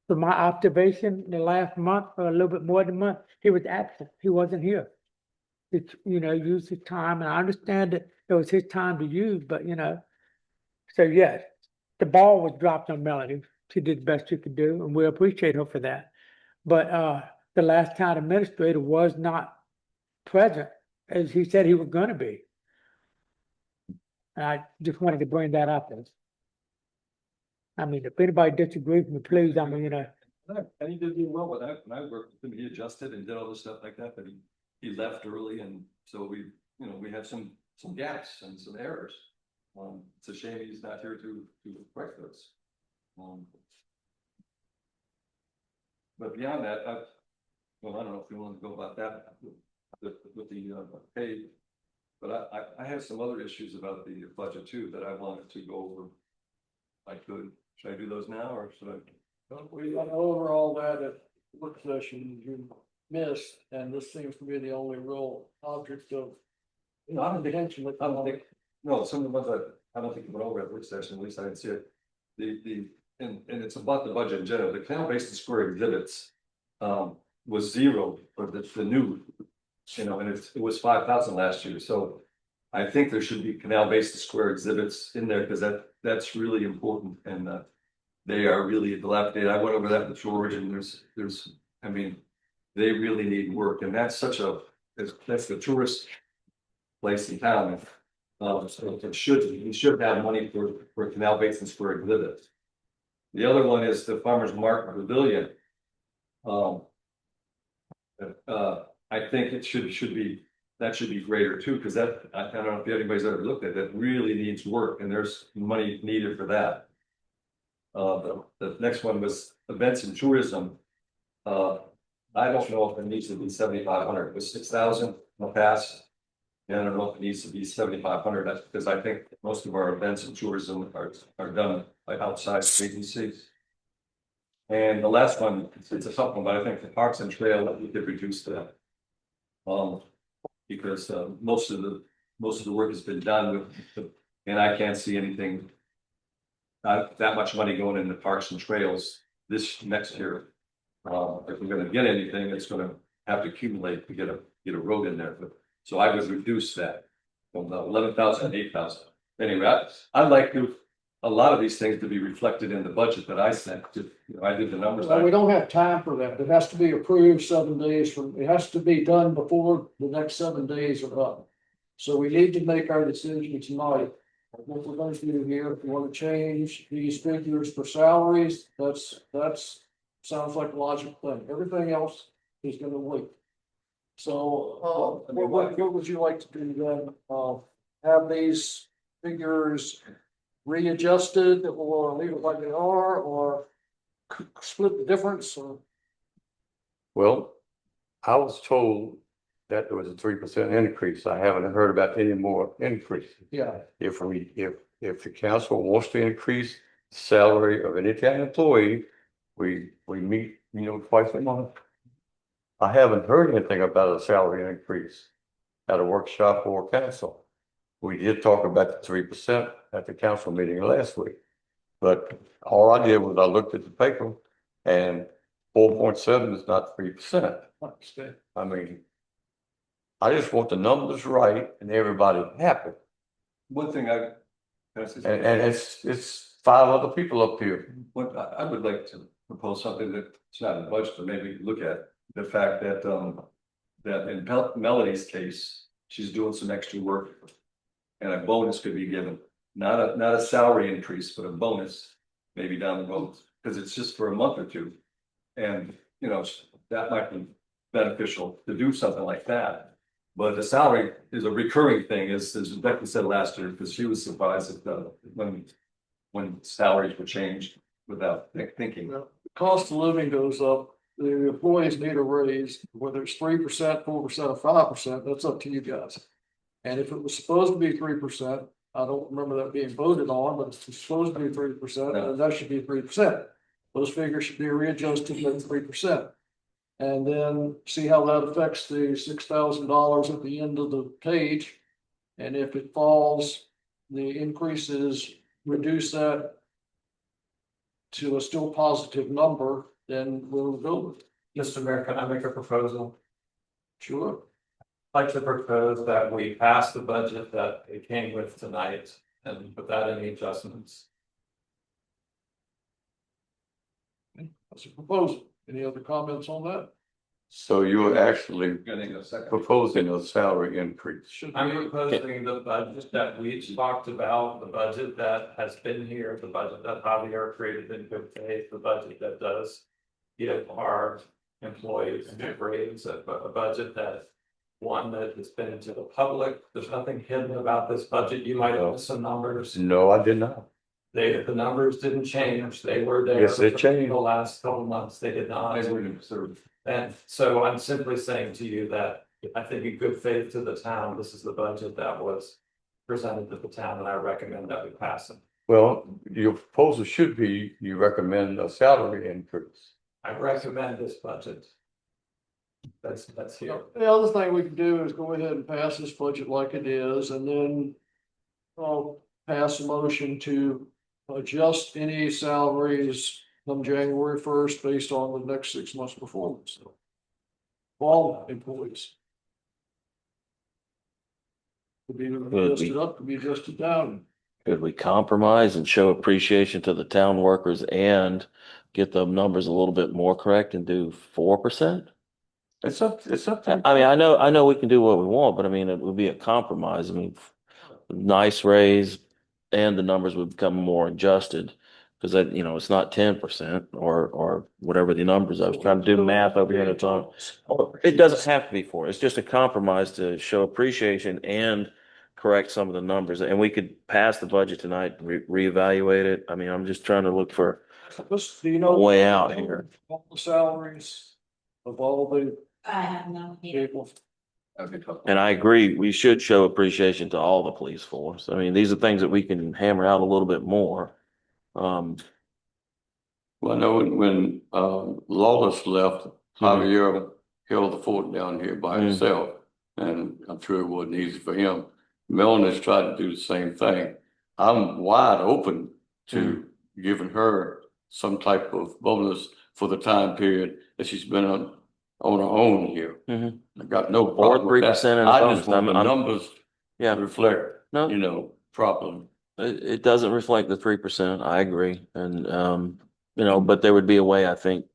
From my observation, the last month or a little bit more than a month, he was absent. He wasn't here. It's, used his time, and I understand that it was his time to use, but so yes, the ball was dropped on Melody. She did the best she could do, and we appreciate her for that. But the last town administrator was not present, as he said he was going to be. And I just wanted to bring that up. I mean, if anybody disagrees with me, please,
And he did really well with that. When I worked with him, he adjusted and did all this stuff like that, but he left early, and so we have some gaps and some errors. It's a shame he's not here to correct those. But beyond that, I don't know if you want to go about that with the pay, but I have some other issues about the budget too that I wanted to go over. Should I do those now, or should I?
We went over all that at work session you missed, and this seems to be the only real object of.
I don't think, no, some of the ones I don't think went over at work session, at least I didn't see it. And it's about the budget in general. The Canal Basin Square exhibits was 0 for the new, and it was 5,000 last year. So I think there should be Canal Basin Square exhibits in there, because that's really important, and they are really dilapidated. I went over that with George, and they really need work, and that's that's the tourist place in town. So we should have money for Canal Basin Square exhibits. The other one is the Farmers Market Pavilion. I think it should be greater too, because I don't know if anybody's ever looked at it. That really needs work, and there's money needed for that. The next one was events and tourism. I don't know if it needs to be 7,500. It was 6,000 in the past. And I don't know if it needs to be 7,500. That's because I think most of our events and tourism are done by outside agencies. And the last one, it's a supplement, but I think the Parks and Trail, we could reduce that. Because most of the work has been done and I can't see anything that much money going into parks and trails this next year. If we're gonna get anything, it's gonna have to accumulate to get a road in there, but, so I would reduce that from the 11,000 to 8,000. Anyway, I'd like a lot of these things to be reflected in the budget that I sent, I did the numbers.
Well, we don't have time for that. It has to be approved 7 days from, it has to be done before the next 7 days are up. So we need to make our decision tonight. What we're going to do here, if we want to change these figures for salaries, that's sounds like a logical thing. Everything else is gonna wait. So, what would you like to do then? Have these figures readjusted or leave it like they are, or split the difference, or?
Well, I was told that there was a 3% increase. I haven't heard about any more increase.
Yeah,
If the council wants to increase the salary of any town employee, we meet, twice a month. I haven't heard anything about a salary increase at a workshop or council. We did talk about the 3% at the council meeting last week. But all I did was I looked at the paper and 4.7 is not 3%. I mean, I just want the numbers right and everybody happy.
One thing
And it's 5 other people up here.
what I would like to propose something that's not in the budget, but maybe look at the fact that, that in Melody's case, she's doing some extra work. And a bonus could be given, not a salary increase, but a bonus, maybe down the road, because it's just for a month or two. And, that might be beneficial to do something like that. But the salary is a recurring thing, as Becky said last year, because she was surprised at when salaries were changed without thinking.
the cost of living goes up, the employees need a raise, whether it's 3%, 4%, or 5%, that's up to you guys. And if it was supposed to be 3%, I don't remember that being voted on, but it's supposed to be 3%, then that should be 3%. Those figures should be readjusted to 3%. And then see how that affects the $6,000 at the end of the page. And if it falls, the increases reduce that to a still positive number, then we'll build it.
Mr. Mayor, can I make a proposal?
Sure.
I'd like to propose that we pass the budget that it came with tonight and without any adjustments.
That's a proposal. Any other comments on that?
So you're actually
Getting a second.
proposing a salary increase.
Should
I'm
be,
proposing the budget that we talked about, the budget that has been here, the budget that Javier created in good faith, the budget that does give our employees a raise, a budget that one that has been to the public. There's nothing hidden about this budget. You might have missed some numbers.
No, I did not.
The numbers didn't change. They were there.
Yes, they
for
changed.
The last couple months, they did not.
I would observe.
And so I'm simply saying to you that I think in good faith to the town, this is the budget that was presented to the town, and I recommend that we pass it.
Well, your proposal should be, you recommend a salary increase.
I recommend this budget. That's here.
the other thing we can do is go ahead and pass this budget like it is, and then I'll pass a motion to adjust any salaries from January 1st based on the next 6 months' performance. All employees. Could be adjusted up, could be adjusted down.
Could we compromise and show appreciation to the town workers and get the numbers a little bit more correct and do 4%?
It's up to.
I mean, I know we can do what we want, but I mean, it would be a compromise. I mean, nice raise and the numbers would become more adjusted. Because that, it's not 10% or whatever the numbers. I was trying to do math over here at the time. It doesn't have to be 4. It's just a compromise to show appreciation and correct some of the numbers. And we could pass the budget tonight, reevaluate it. I mean, I'm just trying to look for
This, do you
a
know?
way out here.
All the salaries of all the
I have no idea.
people.
And I agree, we should show appreciation to all the police force. I mean, these are things that we can hammer out a little bit more.
Well, I know when Lawless left, Javier held the fort down here by himself. And I'm sure it wasn't easy for him. Melanie's tried to do the same thing. I'm wide open to giving her some type of bonus for the time period that she's been on her own here.
Mhm.
I got no
Or
problem with
3%
that.
and a
I
bonus.
just want the
I'm-
numbers
Yeah,
to reflect,
no,
you know, properly.
it doesn't reflect the 3%. I agree. And, you know, but there would be a way, I think.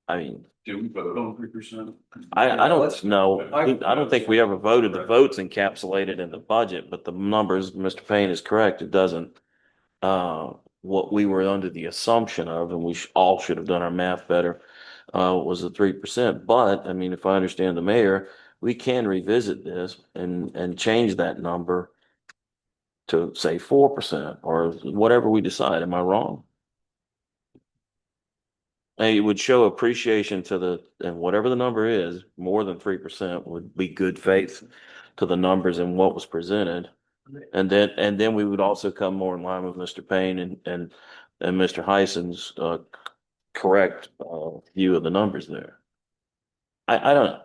I mean,
Do we vote on 3%?
I don't know.
I-
I don't think we ever voted. The votes encapsulated in the budget, but the numbers, Mr. Payne is correct. It doesn't. What we were under the assumption of, and we all should have done our math better, was the 3%. But I mean, if I understand the mayor, we can revisit this and change that number to say 4% or whatever we decide. Am I wrong? And it would show appreciation to and whatever the number is, more than 3% would be good faith to the numbers and what was presented. And then we would also come more in line with Mr. Payne and Mr. Heisen's, correct, view of the numbers there. I don't know.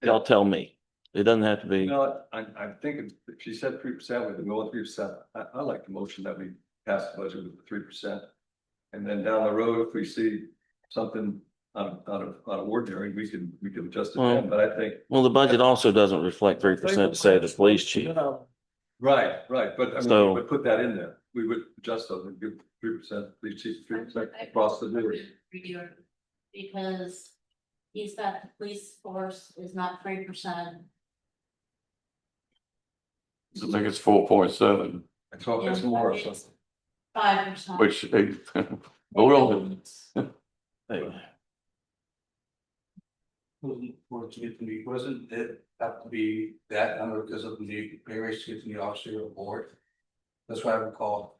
Y'all tell me. It doesn't have to be.
No, I'm thinking, if she said 3%, with the mill at 3%, I like the motion that we pass the budget with the 3%. And then down the road, if we see something out of ordinary, we can adjust it then, but I think.
Well, the budget also doesn't reflect 3% to say the police chief.
Right, but I mean,
So-
we would put that in there. We would adjust those and give 3%, police chief 3% across the board.
Because he's got the police force is not 3%.
I think it's 4.7,
I thought it's more or something.
5%.
which they, well,
Wasn't it have to be that number because of the pay raise to get to the officer of board? That's what I recall.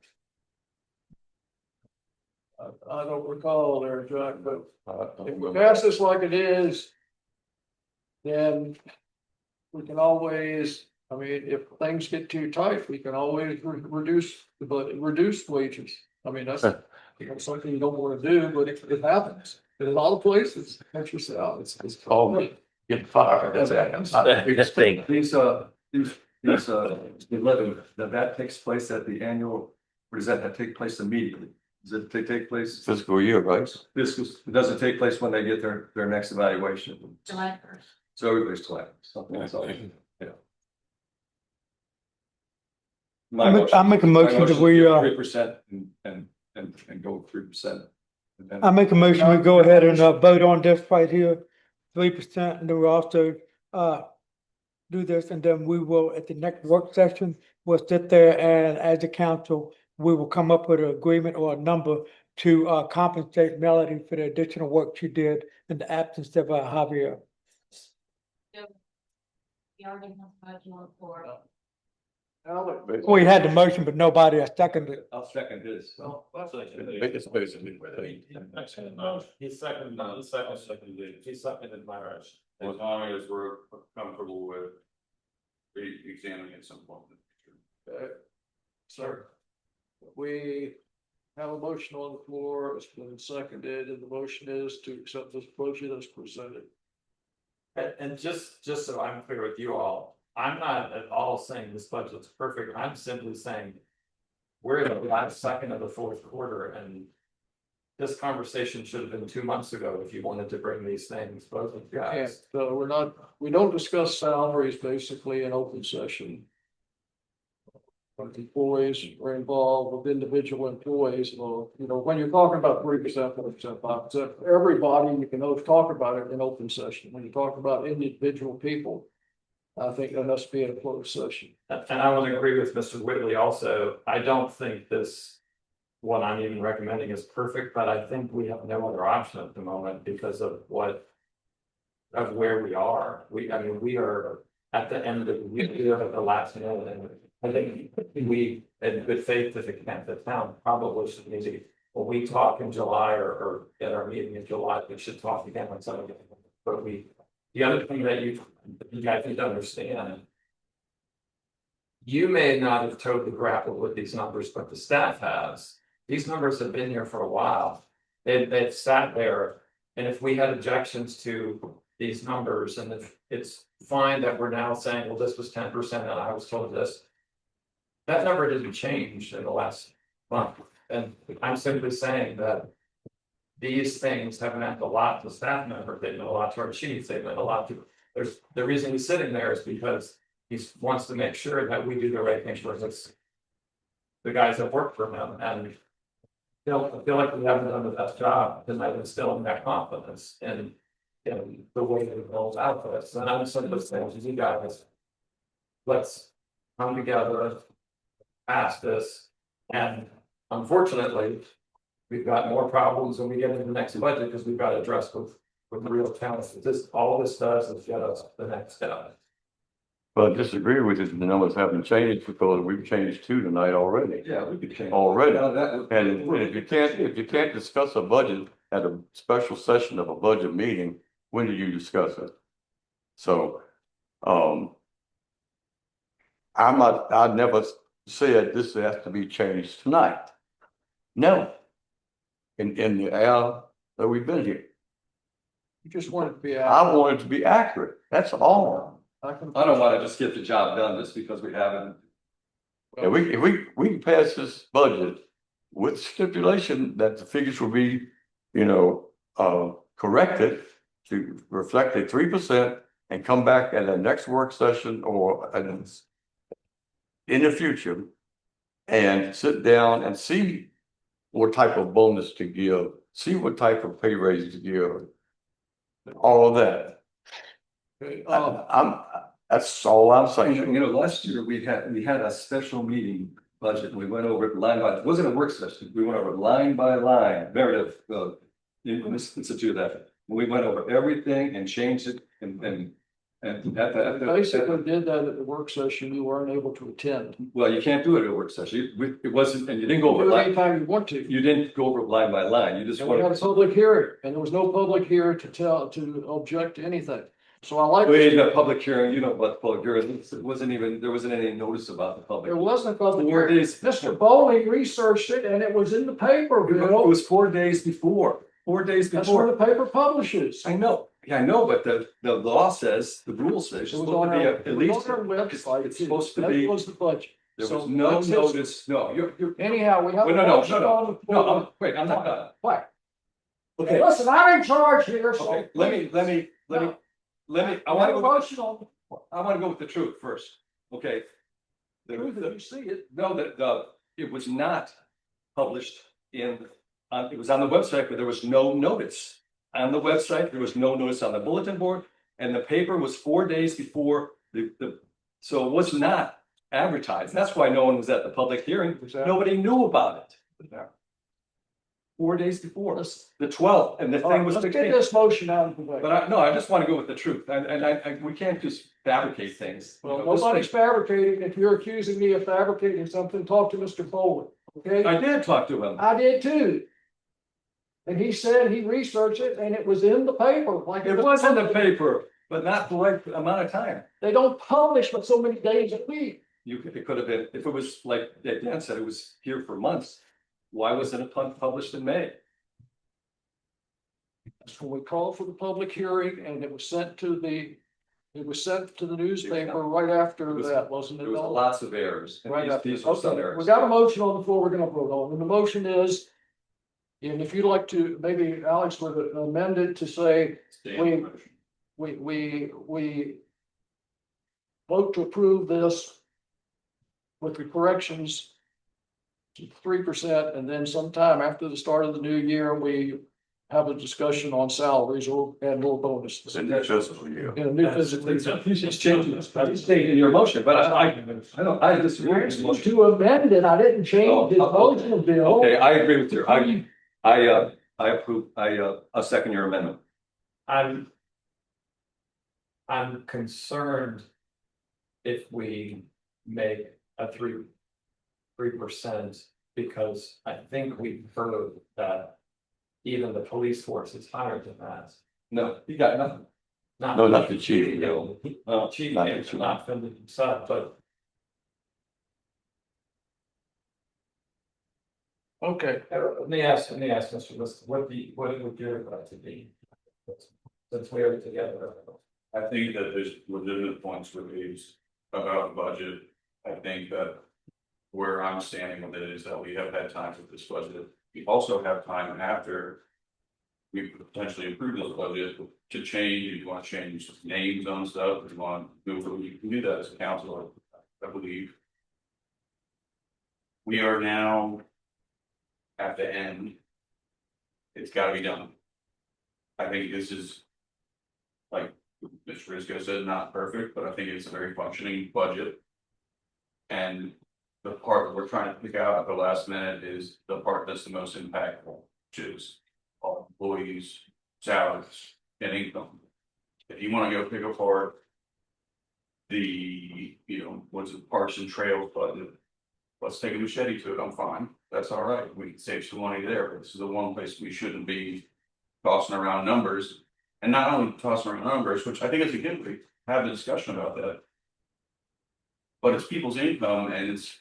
I don't recall there, Jack, but if we
I
pass this like it is, then we can always, I mean, if things get too tight, we can always reduce wages. I mean, that's something you don't want to do, but it happens. In a lot of places, that's just out. It's
Oh, get fired. That's it.
These 11, that takes place at the annual, or does that take place immediately? Does it take place?
Fiscal year, right?
It doesn't take place when they get their next evaluation.
July 1st.
So everybody's collecting something, so, yeah.
I make a motion that we,
3% and go with 3%.
I make a motion, we go ahead and vote on this right here, 3%, and then we'll also do this, and then we will, at the next work session, we'll sit there and as a council, we will come up with an agreement or a number to compensate Melody for the additional work she did in the absence of Javier.
You already have a budget on the floor.
We had the motion, but nobody has seconded it.
I'll second this.
Biggest basically.
He seconded my rush.
As long as we're comfortable with re-examining at some point.
Sir. We have a motion on the floor, it's been seconded, and the motion is to accept this budget as presented.
And just so I'm clear with you all, I'm not at all saying this budget's perfect. I'm simply saying we're in the last second of the fourth quarter, and this conversation should have been 2 months ago if you wanted to bring these things, both of you
And
guys.
we don't discuss salaries basically in open session. When employees are involved with individual employees, well, you know, when you're talking about 3%, 4%, 5%, everybody, you can always talk about it in open session. When you talk about individual people, I think that has to be in a closed session.
And I would agree with Mr. Whitley also. I don't think this, what I'm even recommending is perfect, but I think we have no other option at the moment because of where we are. We are at the end of the year, at the last minute, and I think we, in good faith, as the town probably should maybe, when we talk in July or at our meeting in July, we should talk again on something. But the other thing that you guys need to understand. You may not have totally grappled with these numbers, but the staff has. These numbers have been here for a while. They've sat there, and if we had objections to these numbers, and if it's fine that we're now saying, well, this was 10% and I was told this. That number didn't change in the last month. And I'm simply saying that. These things have meant a lot to staff members, they've meant a lot to our chiefs, they've meant a lot to, the reason he's sitting there is because. He wants to make sure that we do the right thing for us. The guys that work for him and. I feel like we haven't done the best job, and I've instilling that confidence in the way that it rolls out for us, and I'm simply saying to you guys. Let's come together, pass this, and unfortunately. We've got more problems when we get into the next budget, because we've got to address with the real talents. All this does is get us the next step.
But I disagree with you, the numbers haven't changed because we've changed two tonight already.
Yeah, we could change.
Already.
Now that-
And if you can't discuss a budget at a special session of a budget meeting, when do you discuss it? So, I never said this has to be changed tonight. No. In the hour that we've been here,
You just want it to be.
I want it to be accurate, that's all.
I can-
I don't wanna just get the job done just because we haven't.
If we can pass this budget with stipulation that the figures will be, corrected to reflect a 3% and come back at a next work session or in the future and sit down and see what type of bonus to give, see what type of pay raise to give, all of that.
Okay,
That's all I'm saying.
Last year we had a special meeting budget, and we went over it line by, it wasn't a work session, we went over it line by line, Meredith, institute that. We went over everything and changed it and
basically did that at the work session, you weren't able to attend.
well, you can't do it at a work session, it wasn't, and you didn't go over
Do
it
it
line,
anytime you want to.
you didn't go over it line by line, you just
And we had a
wanted.
public hearing, and there was no public here to object to anything. So I like.
We had a public hearing, about the public hearing, it wasn't even, there wasn't any notice about the public.
There wasn't a public
4
hearing.
days.
Mr. Bowling researched it and it was in the paper,
It
Bill.
was 4 days before, 4 days
That's where
before.
the paper publishes.
I know, but the law says, the rule says,
It
you're
was
supposed
on
to be
our,
at
it
least.
was on our website.
It's supposed to
That
be,
was the budget.
there
So
was no
that's it.
notice, no, you're.
Anyhow, we have.
Wait,
a
no, no,
motion
no,
on the
No,
floor.
wait, I'm not done.
What?
Okay,
Listen, I'm in charge here, so.
okay, let me, I
We have a
wanna
motion on
go with the truth first, okay?
the truth, if you see it.
No, it was not published it was on the website, but there was no notice. On the website, there was no notice on the bulletin board, and the paper was 4 days before so it was not advertised. That's why no one was at the public hearing, nobody knew about it. 4 days before, the 12th, and the
All right,
thing was
let's get
16th.
this motion out of the way.
But I just want to go with the truth, and we can't just fabricate things.
Well, nobody's fabricating. If you're accusing me of fabricating something, talk to Mr. Bowling, okay?
I did talk to him.
I did too. And he said he researched it and it was in the paper, like.
It was in the paper, but not the right amount of time.
They don't publish but so many days a week.
It could have been, if it was like Dan said, it was here for months. Why wasn't it published in May?
That's when we called for the public hearing and it was sent to the newspaper right after that, wasn't it?
There was
Bill?
lots of errors. and
Right
these-
after.
These were some
Okay,
errors.
we got a motion on the floor we're gonna vote on, and the motion is. And if you'd like to, maybe Alex would amend it to say, we vote to approve this. With the corrections. To 3%, and then sometime after the start of the new year, we have a discussion on salaries or and more bonuses.
In the fiscal year.
In a new physical.
He's changing this, he's stating your motion, but I disagree with this motion.
To amend it, I didn't change the motion, Bill.
Okay, I agree with you. I approve, I second your amendment.
I'm concerned. If we make a 3%, because I think we've heard that. Even the police force is higher than that.
No, you got nothing.
No, not the chief, no.
Chief,
Not the
may
chief.
not funded himself, but.
Okay,
Let me ask, Mr. List, what would your advice be? Since we are together.
I think that there's legitimate points were raised about budget. I think that where I'm standing with it is that we have had time with this budget. We also have time after we potentially approve this budget to change, if you want to change names on stuff, if you want to move, you can do that as a council, I believe. We are now at the end. It's gotta be done. I think this is, like Mr. Risco said, not perfect, but I think it's a very functioning budget. And the part that we're trying to pick out at the last minute is the part that's the most impactful, which is all employees, salaries, and income. If you wanna go pick apart the, what's it, parks and trails budget, let's take a machete to it, I'm fine, that's all right, we can save some money there, but this is the one place we shouldn't be tossing around numbers. And not only tossing around numbers, which I think is a good, we have a discussion about that. But it's people's income and it's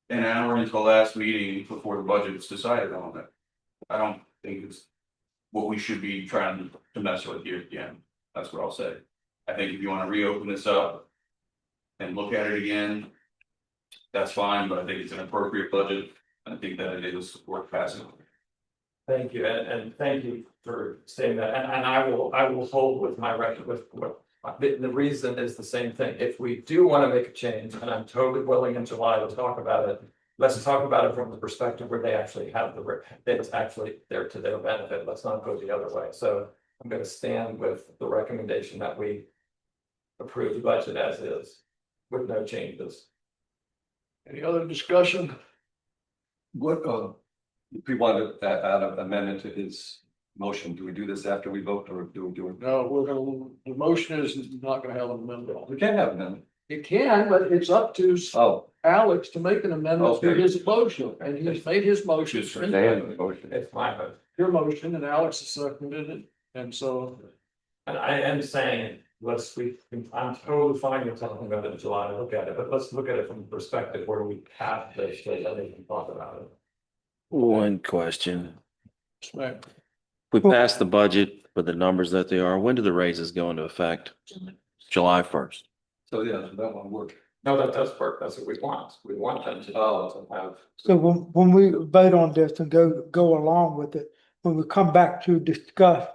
an hour into the last meeting before the budget is decided on it. I don't think it's what we should be trying to mess with here again, that's what I'll say. I think if you wanna reopen this up and look at it again, that's fine, but I think it's an appropriate budget. I think that it is worth passing.
Thank you, and thank you for saying that, and I will hold with my record with what. The reason is the same thing, if we do want to make a change, and I'm totally willing in July to talk about it. Let's talk about it from the perspective where they actually have it's actually there to their benefit, let's not go the other way, so I'm gonna stand with the recommendation that we. Approve the budget as is, with no changes.
Any other discussion?
What, if we want to add an amendment to his motion, do we do this after we vote or do we do it?
No, the motion is not gonna have an amendment.
We can have an amendment.
It can, but it's up to
Oh,
Alex to make an amendment to
Okay.
his motion, and he's made his motion.
They had a motion.
It's my vote,
Your motion, and Alex has seconded it, and so.
and I am saying, I'm totally fine with talking about it in July, look at it, but let's look at it from the perspective where we have this, so that we can talk about it.
One question.
Right.
We passed the budget with the numbers that they are. When do the raises go into effect? July 1st.
so yeah, that one work.
No, that does work, that's what we want them to have.
So when we vote on this and go along with it, when we come back to discuss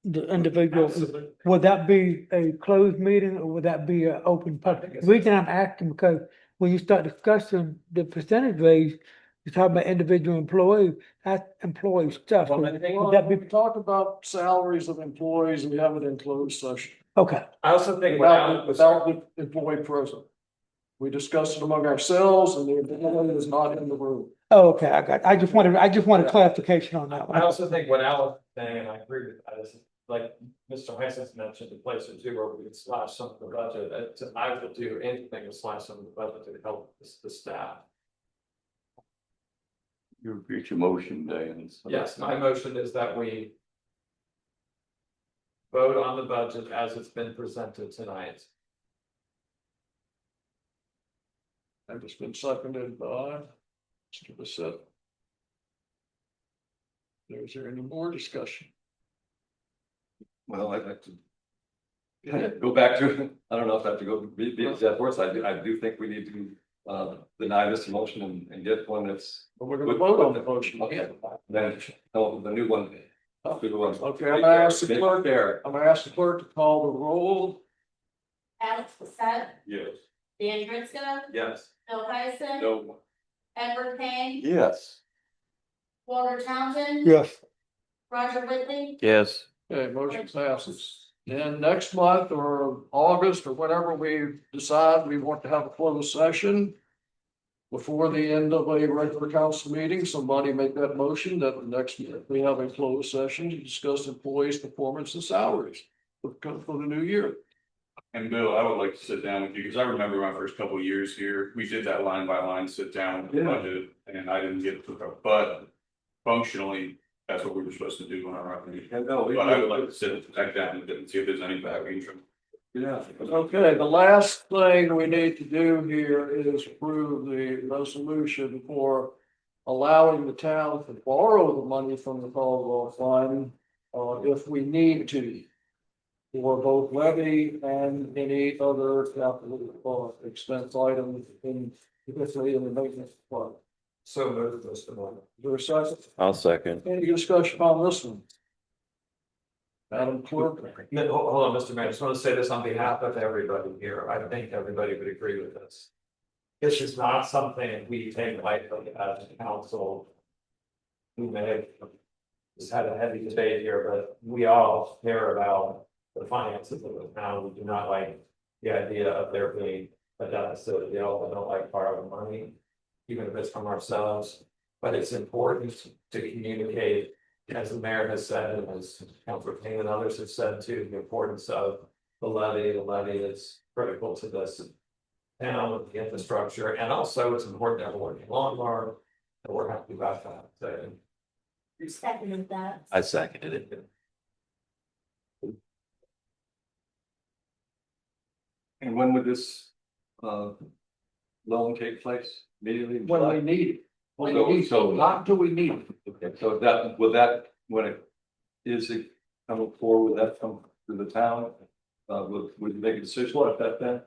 the individual,
Absolutely.
would that be a closed meeting or would that be an open public? The reason I'm asking because when you start discussing the percentage raise, you're talking about individual employees, that's employee stuff.
Well,
Would that
we
be,
talked about salaries of employees, we have it in closed session,
okay,
I also think
without the employee present. We discussed it among ourselves, and the employee is not in the room.
oh, okay, I just wanted clarification on that
I
one.
also think what Alex is saying, and I agree with that, is like Mr. Henson's mentioned, a place or two where we can slash some of the budget, I would do anything to slash some of the budget to help the staff.
You repeat your motion, Dan.
Yes, my motion is that we vote on the budget as it's been presented tonight.
And it's been seconded by Mr. Bissett. Is there any more discussion?
Well, I'd like to go back to, I don't know if I have to go be that worse, I do think we need to deny this motion and get one that's.
But we're gonna vote on the motion.
Okay, then, no, the new one. Good one.
Okay, I'm gonna ask the clerk there, I'm gonna ask the clerk to call the roll.
Alex Bissett,
Yes.
Dan Gritsko,
Yes.
Bill Heisen,
No.
Edward Payne,
Yes.
Walter Townsend.
Yes,
Roger Whitley.
Yes.
Okay, motion passes. Then next month or August or whenever we decide we want to have a closed session. Before the end of a regular council meeting, somebody make that motion that the next year we have a closed session to discuss employees' performance and salaries. For the new year.
And Bill, I would like to sit down with you, because I remember my first couple of years here, we did that line by line, sit down with the
Yeah.
budget, and I didn't get to it, but functionally, that's what we were supposed to do when I ran.
Yeah, no,
But I would like to sit back down and see if there's any background from.
Yeah.
Okay, the last thing we need to do here is approve the resolution for allowing the town to borrow the money from the Caldwell Fund, if we need to. For both levy and any other capital expense items in particularly in the maintenance fund.
So moved, Mr. Moore.
Is there a second?
I'll second.
Any discussion on this one? Madam Clerk?
Hold on, Mr. Mayor, I just want to say this on behalf of everybody here. I think everybody would agree with this. This is not something we take lightly as a council. We may have just had a heavy debate here, but we all care about the finances of the town. We do not like the idea of there being a deficit. We also don't like borrowing money, even if it's from ourselves. But it's important to communicate, as the mayor has said, and as Councilor King and others have said too, the importance of the levy. The levy is critical to this town with the infrastructure, and also it's important to have a working lawnmower. And we're happy about that. So,
Who seconded that?
I seconded it.
And when would this, loan take place? Immediately? in
When
July?
we need it. When
So-
we need it,
so-
not until we need it.
Okay, so that, will that, when it, is it coming forward, would that come to the town? Would you make a decision like that then?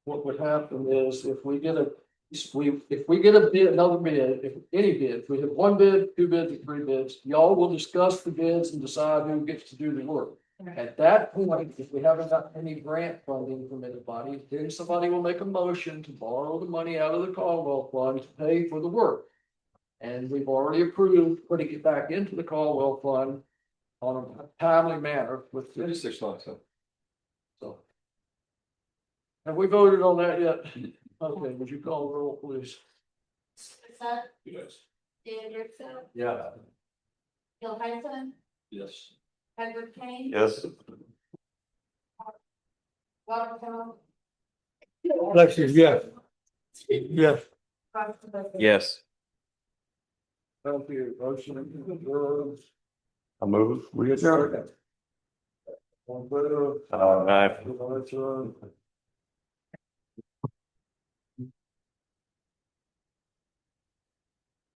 What would happen is if we get a, if we get a bid, another bid, if any bid, if we have one bid, two bids, or three bids, y'all will discuss the bids and decide who gets to do the work. At that point, if we haven't got any grant funding from anybody, then somebody will make a motion to borrow the money out of the Caldwell Fund to pay for the work. And we've already approved putting it back into the Caldwell Fund on a timely manner with this.
36 months, so.
So. Have we voted on that yet? Okay, would you call the roll, please?
Seth,
Yes.
Dan Gibson,
yeah.
Bill Henson,
Yes.
Edward Kane.
Yes.
Robert Kellogg.
Alexis, yes. Yes.
Robert Booker.
Yes.
Thank you. Motion adjourned.
I move, we adjourn.
One better.
Aye.
Adjourned.